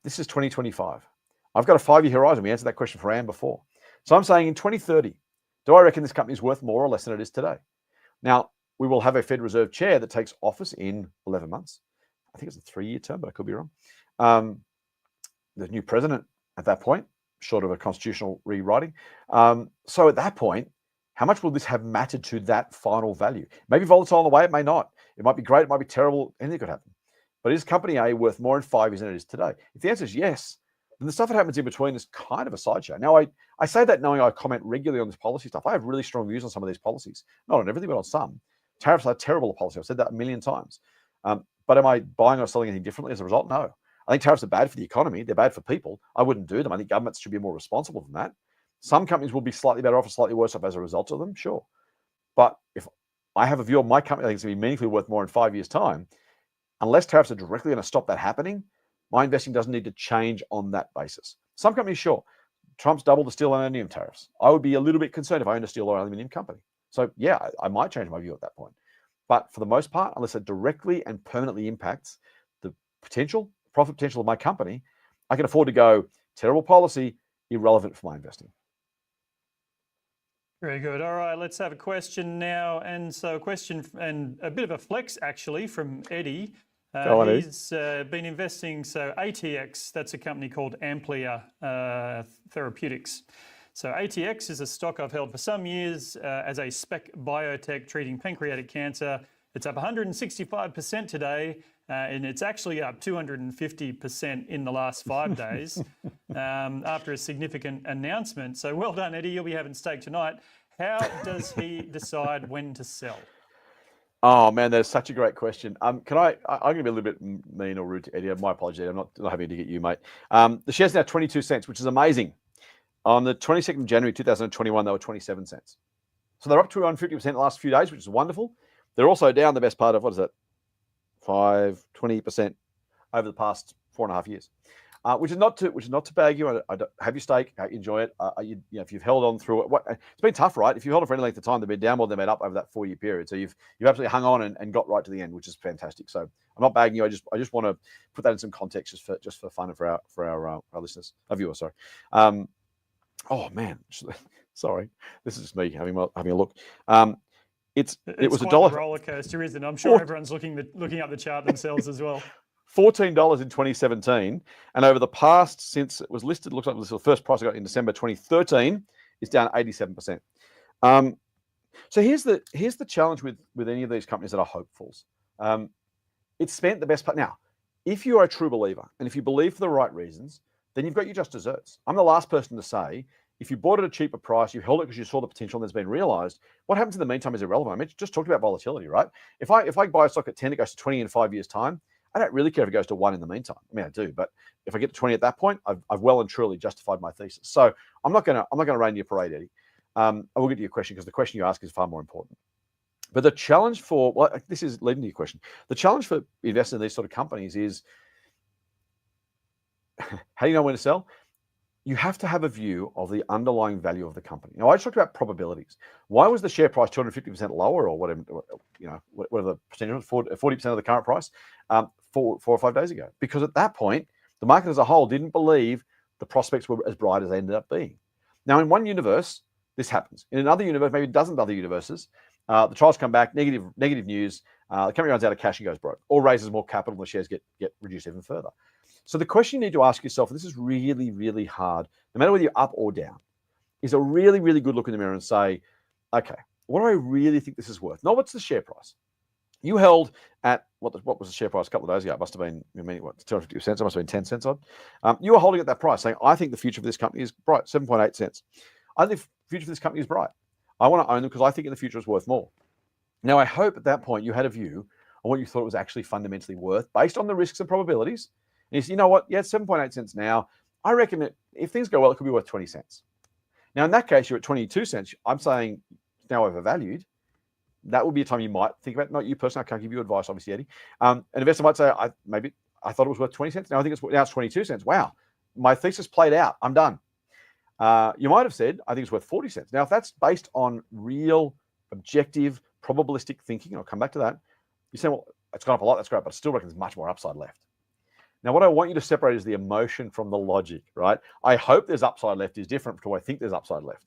this is 2025. I've got a 5-year horizon. We answered that question for Anne before. So I'm saying in 2030, do I reckon this company is worth more or less than it is today? Now, we will have a Fed Reserve chair that takes office in 11 months. I think it's a 3-year term, but I could be wrong. The new president at that point, short of a constitutional rewriting. So at that point, how much will this have mattered to that final value? Maybe volatile in the way, it may not. It might be great, it might be terrible, anything could happen. But is company A worth more in 5 years than it is today? If the answer is yes, then the stuff that happens in between is kind of a sideshow. Now, I say that knowing I comment regularly on this policy stuff. I have really strong views on some of these policies. Not on everything, but on some. Tariffs are a terrible policy. I've said that a million times. But am I buying or selling anything differently as a result? No. I think tariffs are bad for the economy. They're bad for people. I wouldn't do them. I think governments should be more responsible than that. Some companies will be slightly better off or slightly worse off as a result of them, sure. But if I have a view on my company, I think it's going to be meaningfully worth more in 5 years' time, unless tariffs are directly going to stop that happening, my investing doesn't need to change on that basis. Some companies, sure. Trump's doubled the steel and aluminum tariffs. I would be a little bit concerned if I owned a steel or aluminum company. So yeah, I might change my view at that point. But for the most part, unless it directly and permanently impacts the profit potential of my company, I can afford to go terrible policy, irrelevant for my investing. Very good. All right, let's have a question now. And so a question and a bit of a flex actually from Eddie. He's been investing, so ATX, that's a company called Amplia Therapeutics. So ATX is a stock I've held for some years as a spec biotech treating pancreatic cancer. It's up 165% today, and it's actually up 250% in the last 5 days after a significant announcement. So well done, Eddie. You'll be having steak tonight. How does he decide when to sell? Oh man, that's such a great question. I'm going to be a little bit mean or rude to Eddie. My apologies. I'm not happy to get you, mate. The share's now 22 cents, which is amazing. On the 22nd of January 2021, they were 27 cents. So they're up 250% the last few days, which is wonderful. They're also down the best part of, 20% over the past 4.5 years, which is not to bag you. I have your steak, enjoy it. If you've held on through it, it's been tough, right? If you've held it for any length of time, they've been down more than they've been up over that 4-year period. So you've absolutely hung on and got right to the end, which is fantastic. So I'm not bagging you. I just want to put that in some context, just for fun and for our listeners, our viewers. Sorry. Oh man, sorry. This is just me having a look. It was $1 roller coaster, isn't it? I'm sure everyone's looking up the chart themselves as well. $14 in 2017, and over the past, since it was listed, looks like this was the first price I got in December 2013, it's down 87%. So here's the challenge with any of these companies that are hopefuls. It's spent the best part. Now, if you are a true believer and if you believe for the right reasons, then you've got your just desserts. I'm the last person to say, if you bought at a cheaper price, you held it because you saw the potential that's been realized, what happens in the meantime is irrelevant. I just talked about volatility, right? If I buy a stock at 10, it goes to 20 in 5 years' time, I don't really care if it goes to 1 in the meantime. I mean, I do, but if I get to 20 at that point, I've well and truly justified my thesis. So I'm not gonna rain your parade, Eddie. I will get to your question because the question you ask is far more important. But the challenge this is leading to your question. The challenge for investing in these sort of companies is, how do you know when to sell? You have to have a view of the underlying value of the company. Now, I just talked about probabilities. Why was the share price 250% lower, or whatever the percentage was, 40% of the current price, 4 or 5 days ago? Because at that point, the market as a whole didn't believe the prospects were as bright as they ended up being. Now, in one universe, this happens. In another universe, maybe a dozen other universes, the trials come back, negative news, the company runs out of cash and goes broke, or raises more capital, and the shares get reduced even further. So the question you need to ask yourself, and this is really, really hard, no matter whether you're up or down, is a really, really good look in the mirror and say, okay, what do I really think this is worth? Not what's the share price. You held at, what was the share price a couple of days ago? It must have been, 250 cents, it must have been 10 cents odd. You were holding at that price saying, I think the future for this company is bright, 7.8 cents. I think the future for this company is bright. I want to own them because I think in the future it's worth more. Now, I hope at that point you had a view on what you thought it was actually fundamentally worth based on the risks and probabilities. And you say, you know what? Yeah, it's 7.8 cents now. I reckon that if things go well, it could be worth 20 cents. Now, in that case, you're at 22 cents. I'm saying it's now overvalued. That would be a time you might think about, not you personally, I can't give you advice, obviously, Eddie. An investor might say, I thought it was worth 20 cents. Now it's 22 cents. Wow, my thesis played out. I'm done. You might have said, I think it's worth 40 cents. Now, if that's based on real, objective, probabilistic thinking, I'll come back to that. You say, well, it's gone up a lot. That's great, but I still reckon there's much more upside left. Now, what I want you to separate is the emotion from the logic, right? I hope there's upside left is different from I think there's upside left.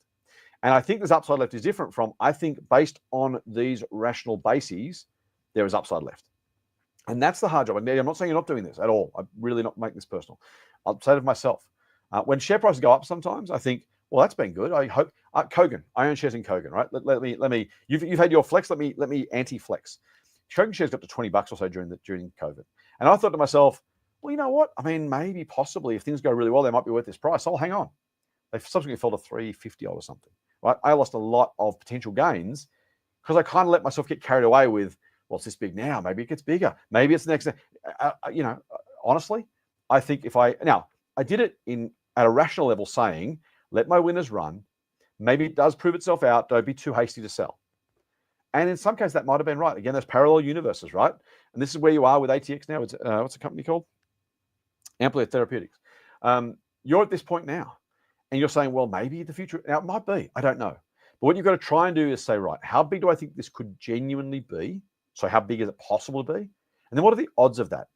And I think there's upside left is different from, I think based on these rational bases, there is upside left. And that's the hard job. And I'm not saying you're not doing this at all. I'm really not making this personal. I'll say it myself. When share prices go up sometimes, I think, well, that's been good. I hope, Kogan, I own shares in Kogan, right? Let me, you've had your flex, let me anti-flex. Kogan shares got to $20 or so during COVID. And I thought to myself, well, you know what? I mean, maybe possibly if things go really well, they might be worth this price. I'll hang on. They subsequently fell to $3.50 or something, right? I lost a lot of potential gains because I kind of let myself get carried away with, well, it's this big now. Maybe it gets bigger. Maybe it's the next. Honestly, I think I did it at a rational level, saying, let my winners run. Maybe it does prove itself out. Don't be too hasty to sell. And in some cases, that might have been right. Again, there's parallel universes, right? And this is where you are with ATX now. It's, what's the company called? Amplitude Therapeutics. You're at this point now, and you're saying, well, maybe the future. Now, it might be. I don't know. But what you've got to try and do is say, right, how big do I think this could genuinely be? So how big is it possible to be? And then what are the odds of that?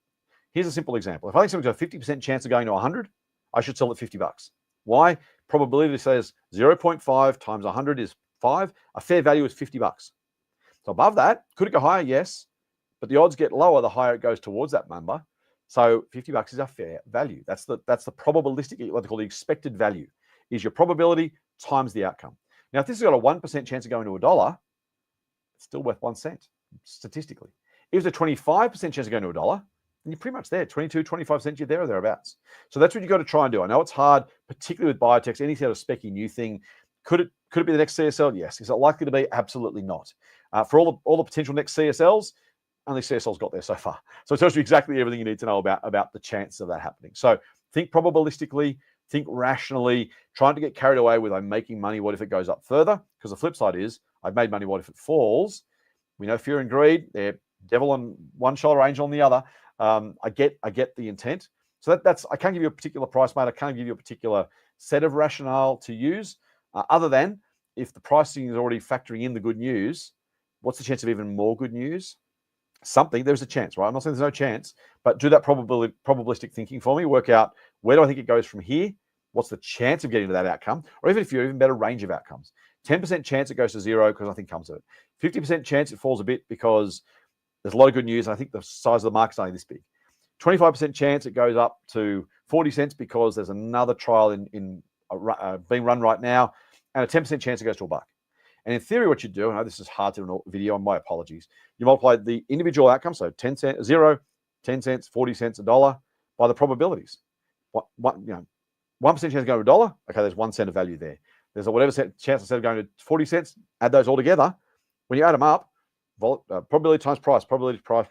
Here's a simple example. If I think something's got a 50% chance of going to 100, I should sell at $50. Why? Probability says 0.5 times 100 is 5. A fair value is $50. So above that, could it go higher? Yes. But the odds get lower the higher it goes towards that number. So $50 is a fair value. That's the probabilistic, what they call the expected value, is your probability times the outcome. Now, if this has got a 1% chance of going to $1, it's still worth 1 cent statistically. If it's a 25% chance of going to $1, then you're pretty much there. 22, 25 cents, you're there or thereabouts. So that's what you've got to try and do. I know it's hard, particularly with biotechs, any sort of specky new thing. Could it be the next CSL? Yes. Is it likely to be? Absolutely not. For all the potential next CSLs, only CSL's got there so far. So it tells you exactly everything you need to know about the chance of that happening. So think probabilistically, think rationally, trying to get carried away with I'm making money, what if it goes up further? Because the flip side is I've made money, what if it falls? We know fear and greed, they're devil on one shoulder, angel on the other. I get the intent. So that's I can't give you a particular price, mate. I can't give you a particular set of rationale to use, other than if the pricing is already factoring in the good news, what's the chance of even more good news? There's a chance, right? I'm not saying there's no chance, but do that probabilistic thinking for me. Work out, where do I think it goes from here? What's the chance of getting to that outcome? Or even if you're even better, range of outcomes. 10% chance it goes to 0 because nothing comes of it. 50% chance it falls a bit because there's a lot of good news. I think the size of the market's only this big. 25% chance it goes up to 40 cents because there's another trial being run right now, and a 10% chance it goes to $1. And in theory, what you do, I know this is hard to do in a video, and my apologies, you multiply the individual outcomes, so 10 cents, 0, 10 cents, 40 cents, $1, by the probabilities. 1% chance of going to $1, okay, there's 1 cent of value there. There's a whatever chance instead of going to 40 cents, add those all together. When you add them up, probability times price, probability price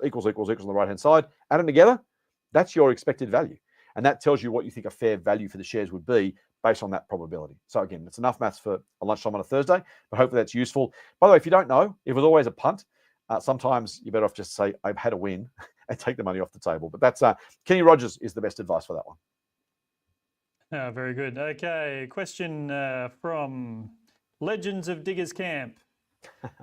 equals on the right-hand side. Add them together, that's your expected value. And that tells you what you think a fair value for the shares would be based on that probability. So again, it's enough maths for a lunchtime on a Thursday, but hopefully that's useful. By the way, if you don't know, if it was always a punt, sometimes you're better off just say, I've had a win and take the money off the table. But that's Kenny Rogers is the best advice for that one. Oh, very good. Okay, question from Legends of Diggers Camp.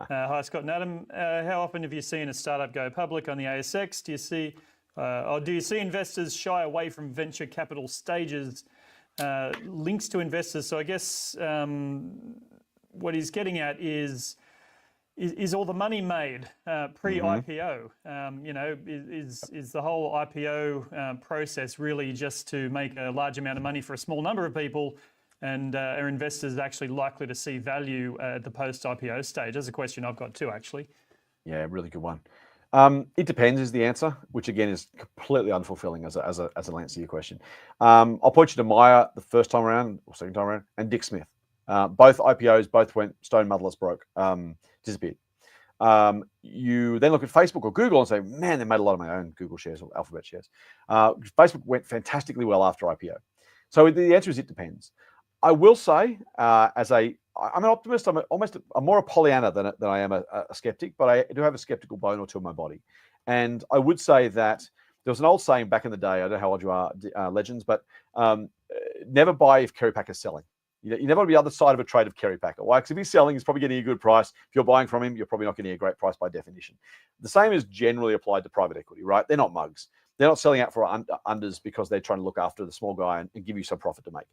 Hi, Scott and Adam. How often have you seen a startup go public on the ASX? Do you see investors shy away from venture capital stages? Links to investors. So I guess what he's getting at is all the money made pre-IPO? Is the whole IPO process really just to make a large amount of money for a small number of people? And are investors actually likely to see value at the post-IPO stage? That's a question I've got too, actually. Yeah, really good one. It depends is the answer, which again is completely unfulfilling as an answer to your question. I'll point you to Maya the first time around or second time around, and Dick Smith. Both IPOs, both went stone motherless broke, disappeared. You then look at Facebook or Google and say, man, they made a lot of my own Google shares or Alphabet shares. Facebook went fantastically well after IPO. So the answer is it depends. I will say, I'm an optimist. I'm more a Pollyanna than I am a skeptic, but I do have a skeptical bone or two in my body. And I would say that there was an old saying back in the day, I don't know how old you are, Legends, but never buy if Kerry Packer's selling. You never want to be the other side of a trade of Kerry Packer. Why? Because if he's selling, he's probably getting a good price. If you're buying from him, you're probably not getting a great price by definition. The same is generally applied to private equity, right? They're not mugs. They're not selling out for unders because they're trying to look after the small guy and give you some profit to make.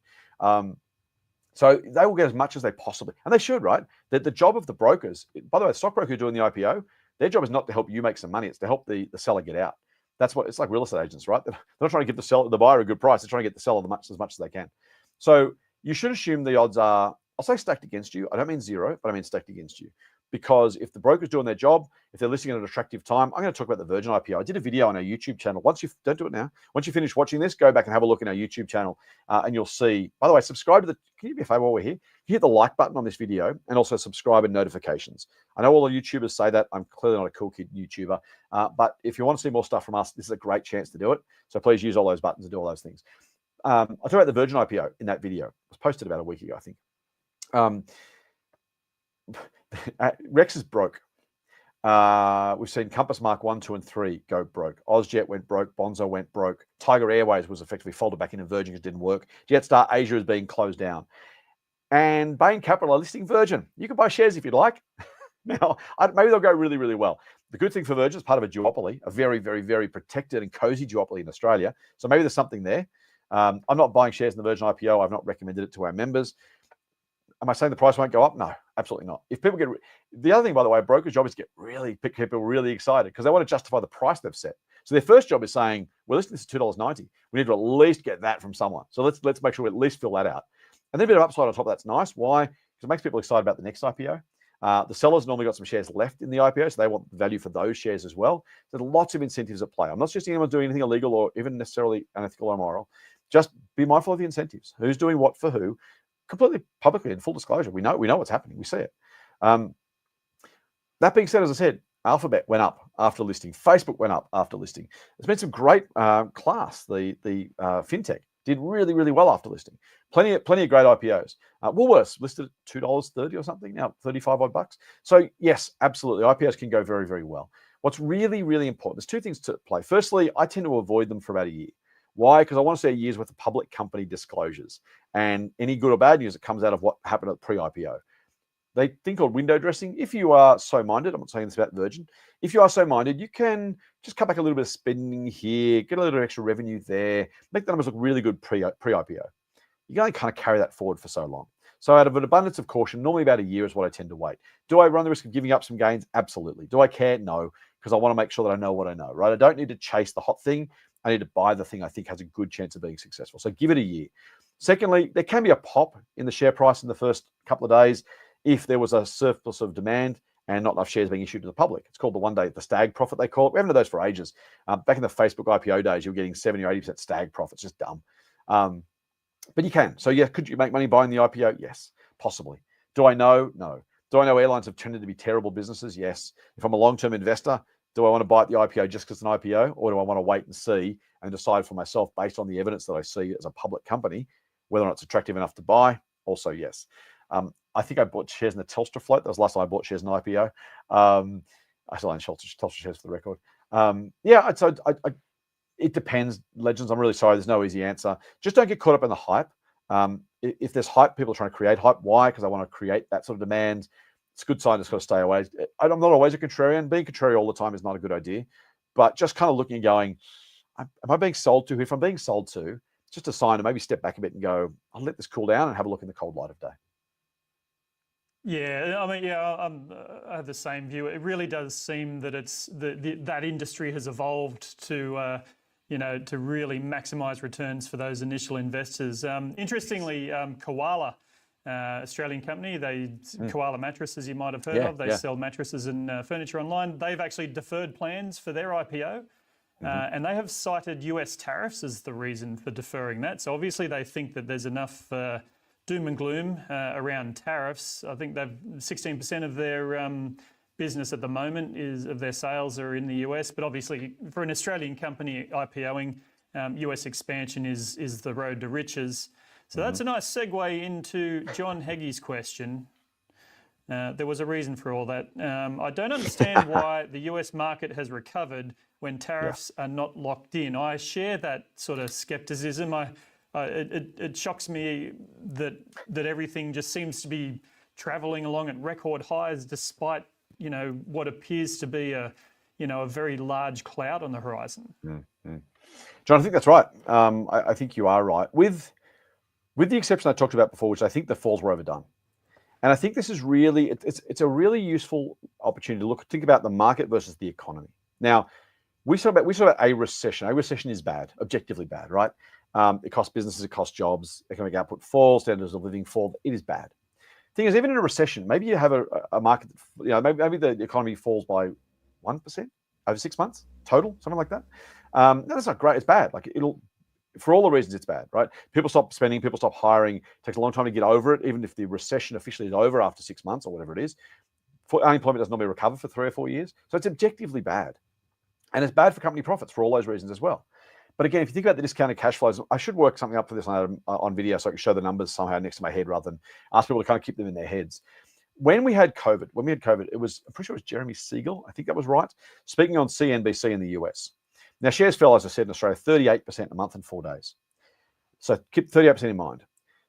So they will get as much as they possibly, and they should, right? That the job of the brokers, by the way, the stockbroker doing the IPO, their job is not to help you make some money. It's to help the seller get out. That's what it's like real estate agents, right? They're not trying to give the buyer a good price. They're trying to get the seller as much as they can. So you should assume the odds are, I'll say stacked against you. I don't mean zero, but I mean stacked against you. because if the broker's doing their job, if they're listing at an attractive time, I'm going to talk about the Virgin IPO. I did a video on our YouTube channel. Don't do it now. Once you finish watching this, go back and have a look in our YouTube channel, and you'll see. By the way, subscribe to the. Can you do me a favor while we're here? Hit the like button on this video and also subscribe and notifications. I know all the YouTubers say that. I'm clearly not a cool kid YouTuber, but if you want to see more stuff from us, this is a great chance to do it. So please use all those buttons and do all those things. I talked about the Virgin IPO in that video. It was posted about a week ago, I think. Rex is broke. We've seen Compass Mark 1, 2, and 3 go broke. Ozjet went broke. Bonzo went broke. Tiger Airways was effectively folded back into Virgin because it didn't work. Jetstar Asia is being closed down. And Bain Capital are listing Virgin. You can buy shares if you'd like. Now, maybe they'll go really, really well. The good thing for Virgin is part of a duopoly, a very, very, very protected and cozy duopoly in Australia. So maybe there's something there. I'm not buying shares in the Virgin IPO. I've not recommended it to our members. Am I saying the price won't go up? No, absolutely not. If people get the other thing, by the way, a broker's job is to get people really excited because they want to justify the price they've set. So their first job is saying, "We're listing this at $2.90. We need to at least get that from someone. So let's make sure we at least fill that out." And then a bit of upside on top of that's nice. Why? Because it makes people excited about the next IPO. The sellers normally got some shares left in the IPO, so they want value for those shares as well. There's lots of incentives at play. I'm not suggesting anyone's doing anything illegal or even necessarily unethical or immoral. Just be mindful of the incentives. Who's doing what for who? Completely publicly in full disclosure. We know what's happening. We see it. That being said, as I said, Alphabet went up after listing. Facebook went up after listing. There's been some great class. The fintech did really, really well after listing. Plenty of great IPOs. Woolworths listed at $2.30 or something, now 35 odd bucks. So yes, absolutely. IPOs can go very, very well. What's really, really important, there's two things to play. Firstly, I tend to avoid them for about a year. Why? Because I want to see a year's worth of public company disclosures and any good or bad news that comes out of what happened at pre-IPO. They think called window dressing. If you are so minded, I'm not saying this about Virgin. If you are so minded, you can just cut back a little bit of spending here, get a little extra revenue there, make the numbers look really good pre-IPO. You can only kind of carry that forward for so long. So out of an abundance of caution, normally about a year is what I tend to wait. Do I run the risk of giving up some gains? Absolutely. Do I care? No, because I want to make sure that I know what I know, right? I don't need to chase the hot thing. I need to buy the thing I think has a good chance of being successful. So give it a year. Secondly, there can be a pop in the share price in the first couple of days if there was a surplus of demand and not enough shares being issued to the public. It's called the stag profit, they call it. We haven't had those for ages. Back in the Facebook IPO days, you were getting 70 or 80% stag profits, just dumb. But you can. So yeah, could you make money buying the IPO? Yes, possibly. Do I know? No. Do I know airlines have tended to be terrible businesses? Yes. If I'm a long-term investor, do I want to buy at the IPO just because it's an IPO, or do I want to wait and see and decide for myself based on the evidence that I see as a public company, whether or not it's attractive enough to buy? Also, yes. I think I bought shares in the Telstra float. That was the last time I bought shares in an IPO. I still own Telstra shares for the record. Yeah, so it depends, Legends. I'm really sorry. There's no easy answer. Just don't get caught up in the hype. If there's hype, people are trying to create hype. Why? Because I want to create that sort of demand. It's a good sign. Just got to stay away. I'm not always a contrarian. Being contrarian all the time is not a good idea. But just kind of looking and going, am I being sold to? If I'm being sold to, it's just a sign to maybe step back a bit and go, I'll let this cool down and have a look in the cold light of day. Yeah, I mean, I have the same view. It really does seem that it's that industry has evolved to, to really maximise returns for those initial investors. Interestingly, Koala, Australian company, Koala mattresses, you might have heard of. They sell mattresses and furniture online. They've actually deferred plans for their IPO. And they have cited US tariffs as the reason for deferring that. So obviously they think that there's enough doom and gloom around tariffs. I think 16% of their business at the moment of their sales are in the US, but obviously for an Australian company IPOing, US expansion is the road to riches. So that's a nice segue into John Heggie's question. There was a reason for all that. I don't understand why the US market has recovered when tariffs are not locked in. I share that sort of skepticism. It shocks me that everything just seems to be travelling along at record highs, despite what appears to be a very large cloud on the horizon. John, I think that's right. I think you are right. With the exception I talked about before, which I think the falls were overdone. And I think this is really it's a really useful opportunity to think about the market versus the economy. Now, we saw about a recession. A recession is bad, objectively bad, right? It costs businesses, it costs jobs, economic output falls, standards of living fall. It is bad. thing is, even in a recession, maybe you have a market, maybe the economy falls by 1% over 6 months total, something like that. No, that's not great. It's bad. Like for all the reasons it's bad, right? People stop spending, people stop hiring. It takes a long time to get over it, even if the recession officially is over after 6 months or whatever it is. Unemployment doesn't normally recover for 3 or 4 years. So it's objectively bad. And it's bad for company profits for all those reasons as well. But again, if you think about the discounted cash flows, I should work something up for this on video so I can show the numbers somehow next to my head rather than ask people to kind of keep them in their heads. When we had COVID, it was, I'm pretty sure it was Jeremy Siegel, I think that was right, speaking on CNBC in the US. Now, shares fell, as I said, in Australia, 38% a month in 4 days. So keep 38% in mind.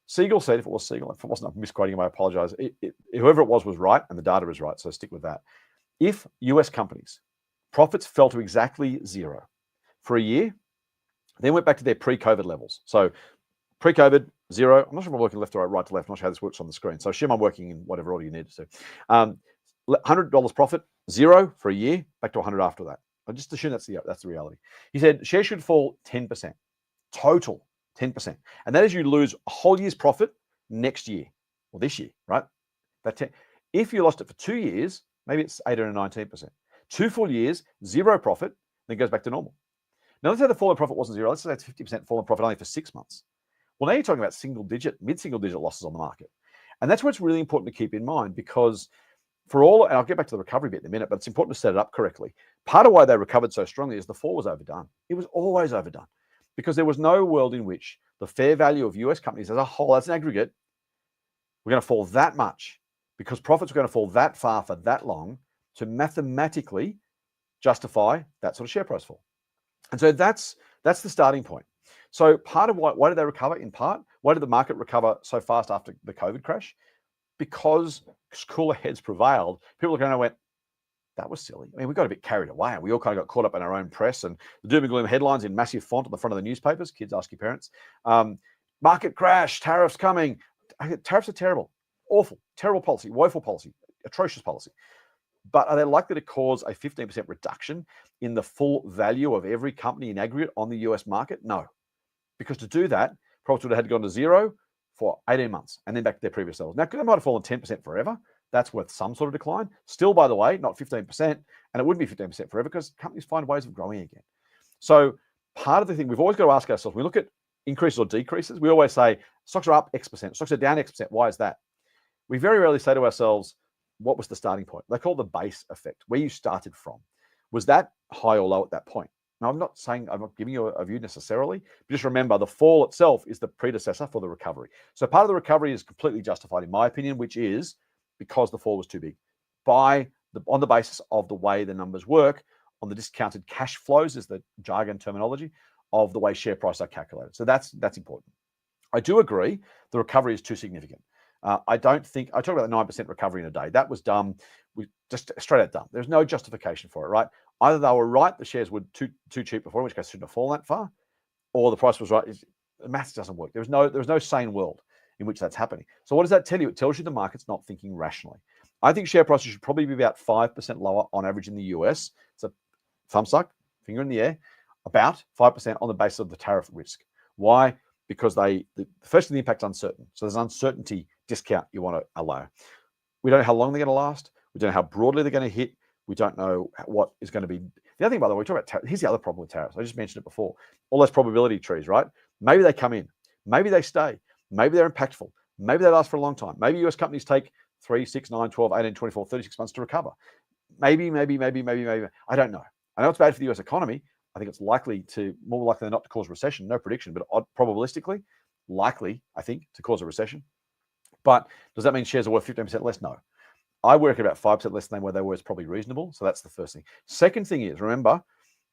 Siegel said, if it was Siegel, if it wasn't, I'm misquoting him, I apologize. Whoever it was right, and the data is right, so stick with that. If US companies, profits fell to exactly zero for a year, then went back to their pre-COVID levels. So pre-COVID, zero. I'm not sure if I'm working left to right to left. I'm not sure how this works on the screen. So assume I'm working in whatever order you need to. $100 profit, zero for a year, back to 100 after that. I just assume that's the reality. He said shares should fall 10%, total 10. And that is you lose a whole year's profit next year, or this year, right? If you lost it for 2 years, maybe it's 18 or 19%. 2 full years, zero profit, then it goes back to normal. Now, let's say the fall in profit wasn't zero. Let's say it's 50% fall in profit only for 6 months. Well, now you're talking about mid-single digit losses on the market. And that's where it's really important to keep in mind, because and I'll get back to the recovery bit in a minute, but it's important to set it up correctly. Part of why they recovered so strongly is the fall was overdone. It was always overdone, because there was no world in which the fair value of US companies as a whole, as an aggregate, were going to fall that much, because profits were going to fall that far for that long to mathematically justify that sort of share price fall. And so that's the starting point. So part of why did they recover? In part, why did the market recover so fast after the COVID crash? Because cooler heads prevailed. People kind of went, that was silly. I mean, we got a bit carried away, and we all kind of got caught up in our own press and the doom and gloom headlines in massive font on the front of the newspapers. Kids, ask your parents. Market crash, tariffs coming. Tariffs are terrible, awful, terrible policy, woeful policy, atrocious policy. But are they likely to cause a 15% reduction in the full value of every company in aggregate on the US market? No. Because to do that, profits would have had to go to zero for 18 months and then back to their previous levels. Now, they might have fallen 10% forever. That's worth some sort of decline. Still, by the way, not 15%. And it wouldn't be 15% forever, because companies find ways of growing again. So part of the thing we've always got to ask ourselves, when we look at increases or decreases, we always say stocks are up X%, stocks are down X%. Why is that? We very rarely say to ourselves, what was the starting point? They call it the base effect, where you started from. Was that high or low at that point? Now, I'm not giving you a view necessarily, but just remember the fall itself is the predecessor for the recovery. So part of the recovery is completely justified, in my opinion, which is because the fall was too big. On the basis of the way the numbers work, on the discounted cash flows is the jargon terminology of the way share prices are calculated. So that's important. I do agree the recovery is too significant. I talked about the 9% recovery in a day. That was dumb. We just straight out dumb. There's no justification for it, right? Either they were right, the shares were too cheap before, in which case it shouldn't have fallen that far, or the price was right. The maths doesn't work. There's no sane world in which that's happening. So what does that tell you? It tells you the market's not thinking rationally. I think share prices should probably be about 5% lower on average in the US. It's a thumbs up, finger in the air, about 5% on the basis of the tariff risk. Why? Because firstly, the impact's uncertain. So there's uncertainty discount you want to allow. We don't know how long they're going to last. We don't know how broadly they're going to hit. We don't know what is going to be. The other thing, by the way, we talk about here's the other problem with tariffs. I just mentioned it before. All those probability trees, right? Maybe they come in. Maybe they stay. Maybe they're impactful. Maybe they last for a long time. Maybe US companies take 3, 6, 9, 12, 18, 24, 36 months to recover. Maybe. I don't know. I know it's bad for the US economy. I think it's more likely than not to cause a recession. No prediction, but probabilistically, likely, I think, to cause a recession. But does that mean shares are worth 15% less? No. I work about 5% less than where they were is probably reasonable. So that's the first thing. Second thing is, remember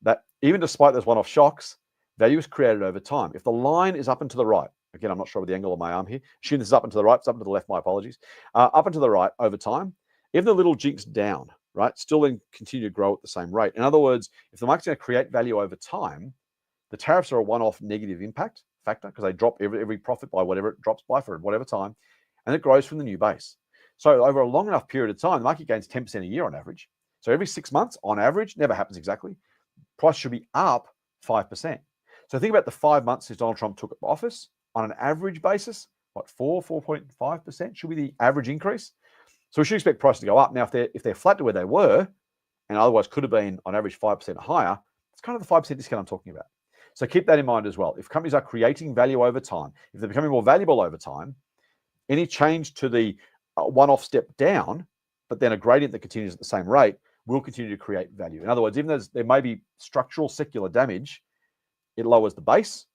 that even despite those one-off shocks, value is created over time. If the line is up and to the right, again, I'm not sure with the angle of my arm here. Assume this is up and to the right, it's up and to the left, my apologies. Up and to the right over time, if the little jinx down, right, still then continue to grow at the same rate. In other words, if the market's going to create value over time, the tariffs are a one-off negative impact factor because they drop every profit by whatever it drops by for whatever time, and it grows from the new base. So over a long enough period of time, the market gains 10% a year on average. So every 6 months, on average, never happens exactly, price should be up 5%. So think about the 5 months since Donald Trump took office. On an average basis, 4.5% should be the average increase. So we should expect prices to go up. Now, if they're flat to where they were, and otherwise could have been on average 5% higher, it's kind of the 5% discount I'm talking about. So keep that in mind as well. If companies are creating value over time, if they're becoming more valuable over time, any change to the one-off step down, but then a gradient that continues at the same rate, will continue to create value. In other words, even though there may be structural secular damage, it lowers the base,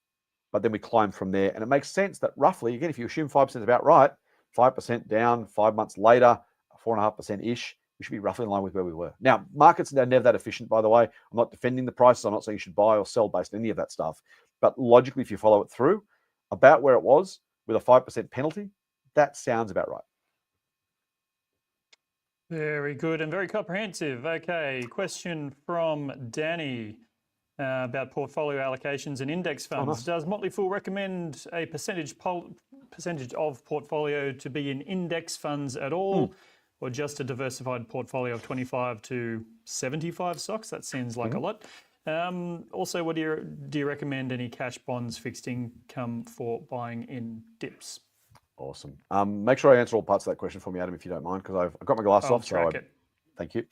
but then we climb from there. And it makes sense that roughly, again, if you assume 5% is about right, 5% down 5 months later, 4.5%-ish, we should be roughly in line with where we were. Now, markets are never that efficient, by the way. I'm not defending the prices. I'm not saying you should buy or sell based on any of that stuff. But logically, if you follow it through, about where it was with a 5% penalty, that sounds about right. Very good and very comprehensive. Okay, question from Danny about portfolio allocations and index funds. nice. Does Motley Fool recommend a percentage of portfolio to be in index funds at all, or just a diversified portfolio of 25 to 75 stocks? That seems like a lot. Also, what do you recommend any cash bonds, fixed income for buying in dips? Awesome. Make sure I answer all parts of that question for me, Adam, if you don't mind, because I've got my glasses off. Track it. Thank you.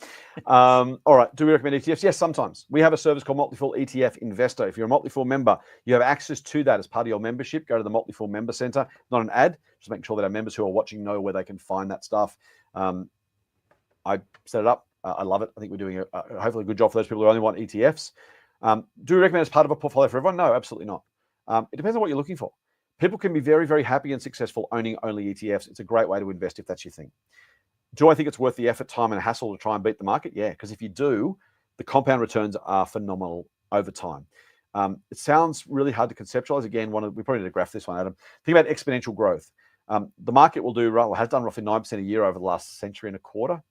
All right. Do we recommend ETFs? Yes, sometimes. We have a service called Motley Fool ETF Investor. If you're a Motley Fool member, you have access to that as part of your membership. Go to the Motley Fool Member Center. Not an ad. Just making sure that our members who are watching know where they can find that stuff. I set it up. I love it. I think we're doing hopefully a good job for those people who only want ETFs. Do we recommend it as part of a portfolio for everyone? No, absolutely not. It depends on what you're looking for. People can be very, very happy and successful owning only ETFs. It's a great way to invest if that's your thing. Do I think it's worth the effort, time, and hassle to try and beat the market? Yeah, because if you do, the compound returns are phenomenal over time. It sounds really hard to conceptualize. Again, we probably need to graph this one, Adam. Think about exponential growth. The market has done roughly 9% a year over the last century and a quarter.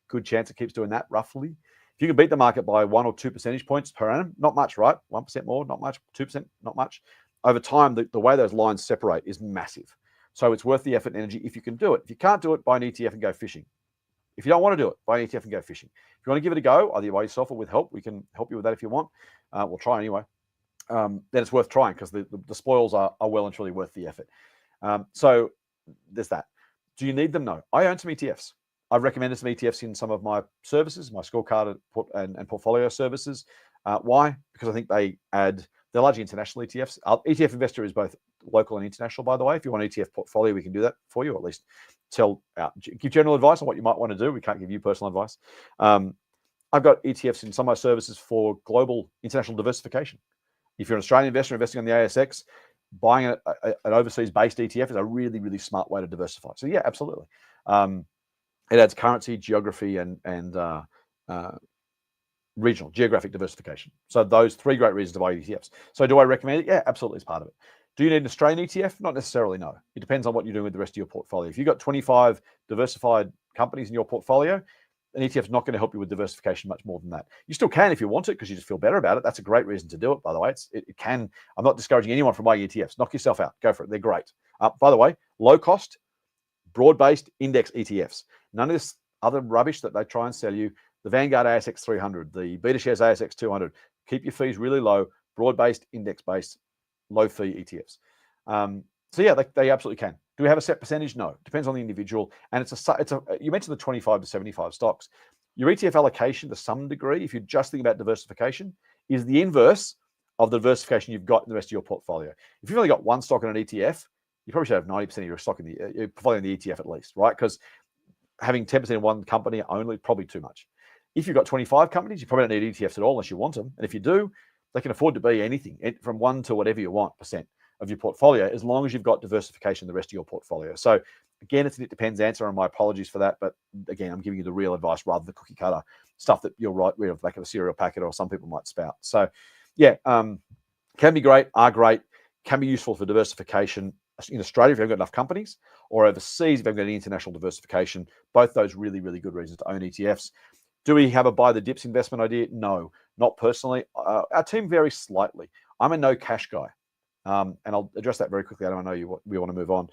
Good chance it keeps doing that, roughly. If you can beat the market by 1 or 2 percentage points per annum, not much, right? 1% more, not much. 2%, not much. Over time, the way those lines separate is massive. So it's worth the effort and energy if you can do it. If you can't do it, buy an ETF and go fishing. If you don't want to do it, buy an ETF and go fishing. If you want to give it a go, either by yourself or with help, we can help you with that if you want. We'll try anyway. Then it's worth trying because the spoils are well and truly worth the effort. So there's that. Do you need them? No. I own some ETFs. I've recommended some ETFs in some of my services, my scorecard and portfolio services. Why? Because I think they're largely international ETFs. ETF Investor is both local and international, by the way. If you want an ETF portfolio, we can do that for you, or at least give general advice on what you might want to do. We can't give you personal advice. I've got ETFs in some of my services for global international diversification. If you're an Australian investor investing on the ASX, buying an overseas-based ETF is a really, really smart way to diversify. So yeah, absolutely. It adds currency, geography, and regional, geographic diversification. So those 3 great reasons to buy ETFs. So do I recommend it? Yeah, absolutely, it's part of it. Do you need an Australian ETF? Not necessarily, no. It depends on what you're doing with the rest of your portfolio. If you've got 25 diversified companies in your portfolio, an ETF is not going to help you with diversification much more than that. You still can if you want it because you just feel better about it. That's a great reason to do it, by the way. It can. I'm not discouraging anyone from buying ETFs. Knock yourself out. Go for it. They're great. By the way, low cost, broad-based index ETFs. None of this other rubbish that they try and sell you. The Vanguard ASX 300, the BetaShares ASX 200. Keep your fees really low, broad-based, index-based, low-fee ETFs. So yeah, they absolutely can. Do we have a set percentage? No. Depends on the individual. And you mentioned the 25 to 75 stocks. Your ETF allocation, to some degree, if you're just thinking about diversification, is the inverse of the diversification you've got in the rest of your portfolio. If you've only got one stock in an ETF, you probably should have 90% of your stock in your portfolio in the ETF at least, right? Because having 10% in one company only, probably too much. If you've got 25 companies, you probably don't need ETFs at all unless you want them. And if you do, they can afford to be anything from 1 to whatever you want percent of your portfolio, as long as you've got diversification in the rest of your portfolio. So again, it's an it depends answer, and my apologies for that. But again, I'm giving you the real advice rather than the cookie cutter stuff that you'll write rid of back of a cereal packet or some people might spout. So yeah, can be great, are great, can be useful for diversification in Australia if you haven't got enough companies, or overseas if you haven't got any international diversification. Both those really, really good reasons to own ETFs. Do we have a buy the dips investment idea? No, not personally. Our team varies slightly. I'm a no cash guy, and I'll address that very quickly. I don't know we want to move on,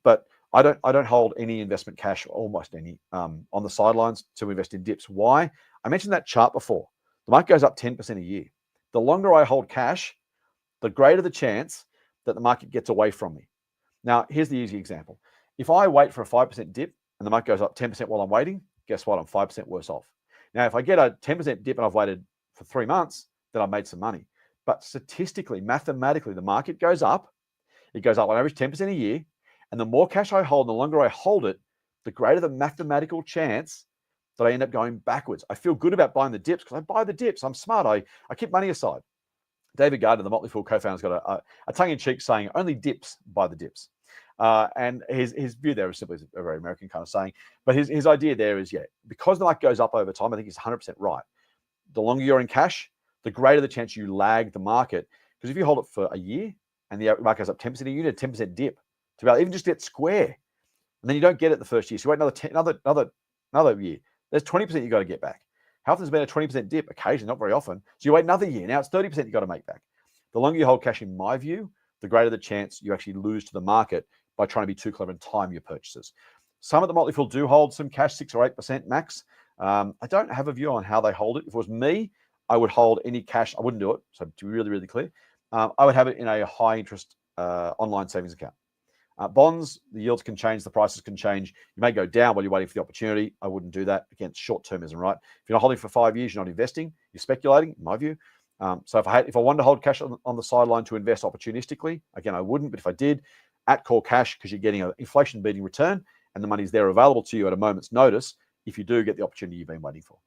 but I don't hold any investment cash, almost any, on the sidelines to invest in dips. Why? I mentioned that chart before. The market goes up 10% a year. The longer I hold cash, the greater the chance that the market gets away from me. Now, here's the easy example. If I wait for a 5% dip and the market goes up 10% while I'm waiting, guess what? I'm 5% worse off. Now, if I get a 10% dip and I've waited for 3 months, then I've made some money. But statistically, mathematically, the market goes up. It goes up on average 10% a year. And the more cash I hold, the longer I hold it, the greater the mathematical chance that I end up going backwards. I feel good about buying the dips because I buy the dips. I'm smart. I keep money aside. David Gardner, the Motley Fool co-founder, has got a tongue-in-cheek saying, only dips buy the dips. And his view there is simply a very American kind of saying. But his idea there is, because the market goes up over time, I think he's 100% right. The longer you're in cash, the greater the chance you lag the market. Because if you hold it for a year and the market goes up 10% a year, you need a 10% dip to be able even just get square. And then you don't get it the first year. So you wait another year. There's 20% you got to get back. How often has been a 20% dip? Occasionally, not very often. So you wait another year. Now it's 30% you got to make back. The longer you hold cash, in my view, the greater the chance you actually lose to the market by trying to be too clever and time your purchases. Some of the Motley Fool do hold some cash, 6 or 8% max. I don't have a view on how they hold it. If it was me, I would hold any cash. I wouldn't do it. So to be really, really clear, I would have it in a high interest online savings account. Bonds, the yields can change, the prices can change. You may go down while you're waiting for the opportunity. I wouldn't do that. Again, short-termism, right? If you're not holding for 5 years, you're not investing, you're speculating, in my view. So if I wanted to hold cash on the sideline to invest opportunistically, again, I wouldn't. But if I did, at call cash, because you're getting an inflation-beating return and the money's there available to you at a moment's notice, if you do get the opportunity you've been waiting for.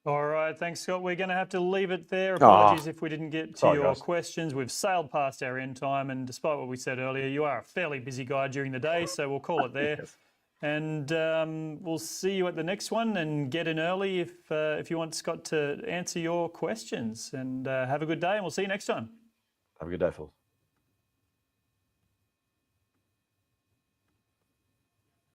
All right, thanks, Scott. We're going to have to leave it there. Apologies if we didn't get to your questions. We've sailed past our end time, and despite what we said earlier, you are a fairly busy guy during the day, so we'll call it there. Yes. And we'll see you at the next one, and get in early if you want Scott to answer your questions. And have a good day, and we'll see you next time. Have a good day, Phil.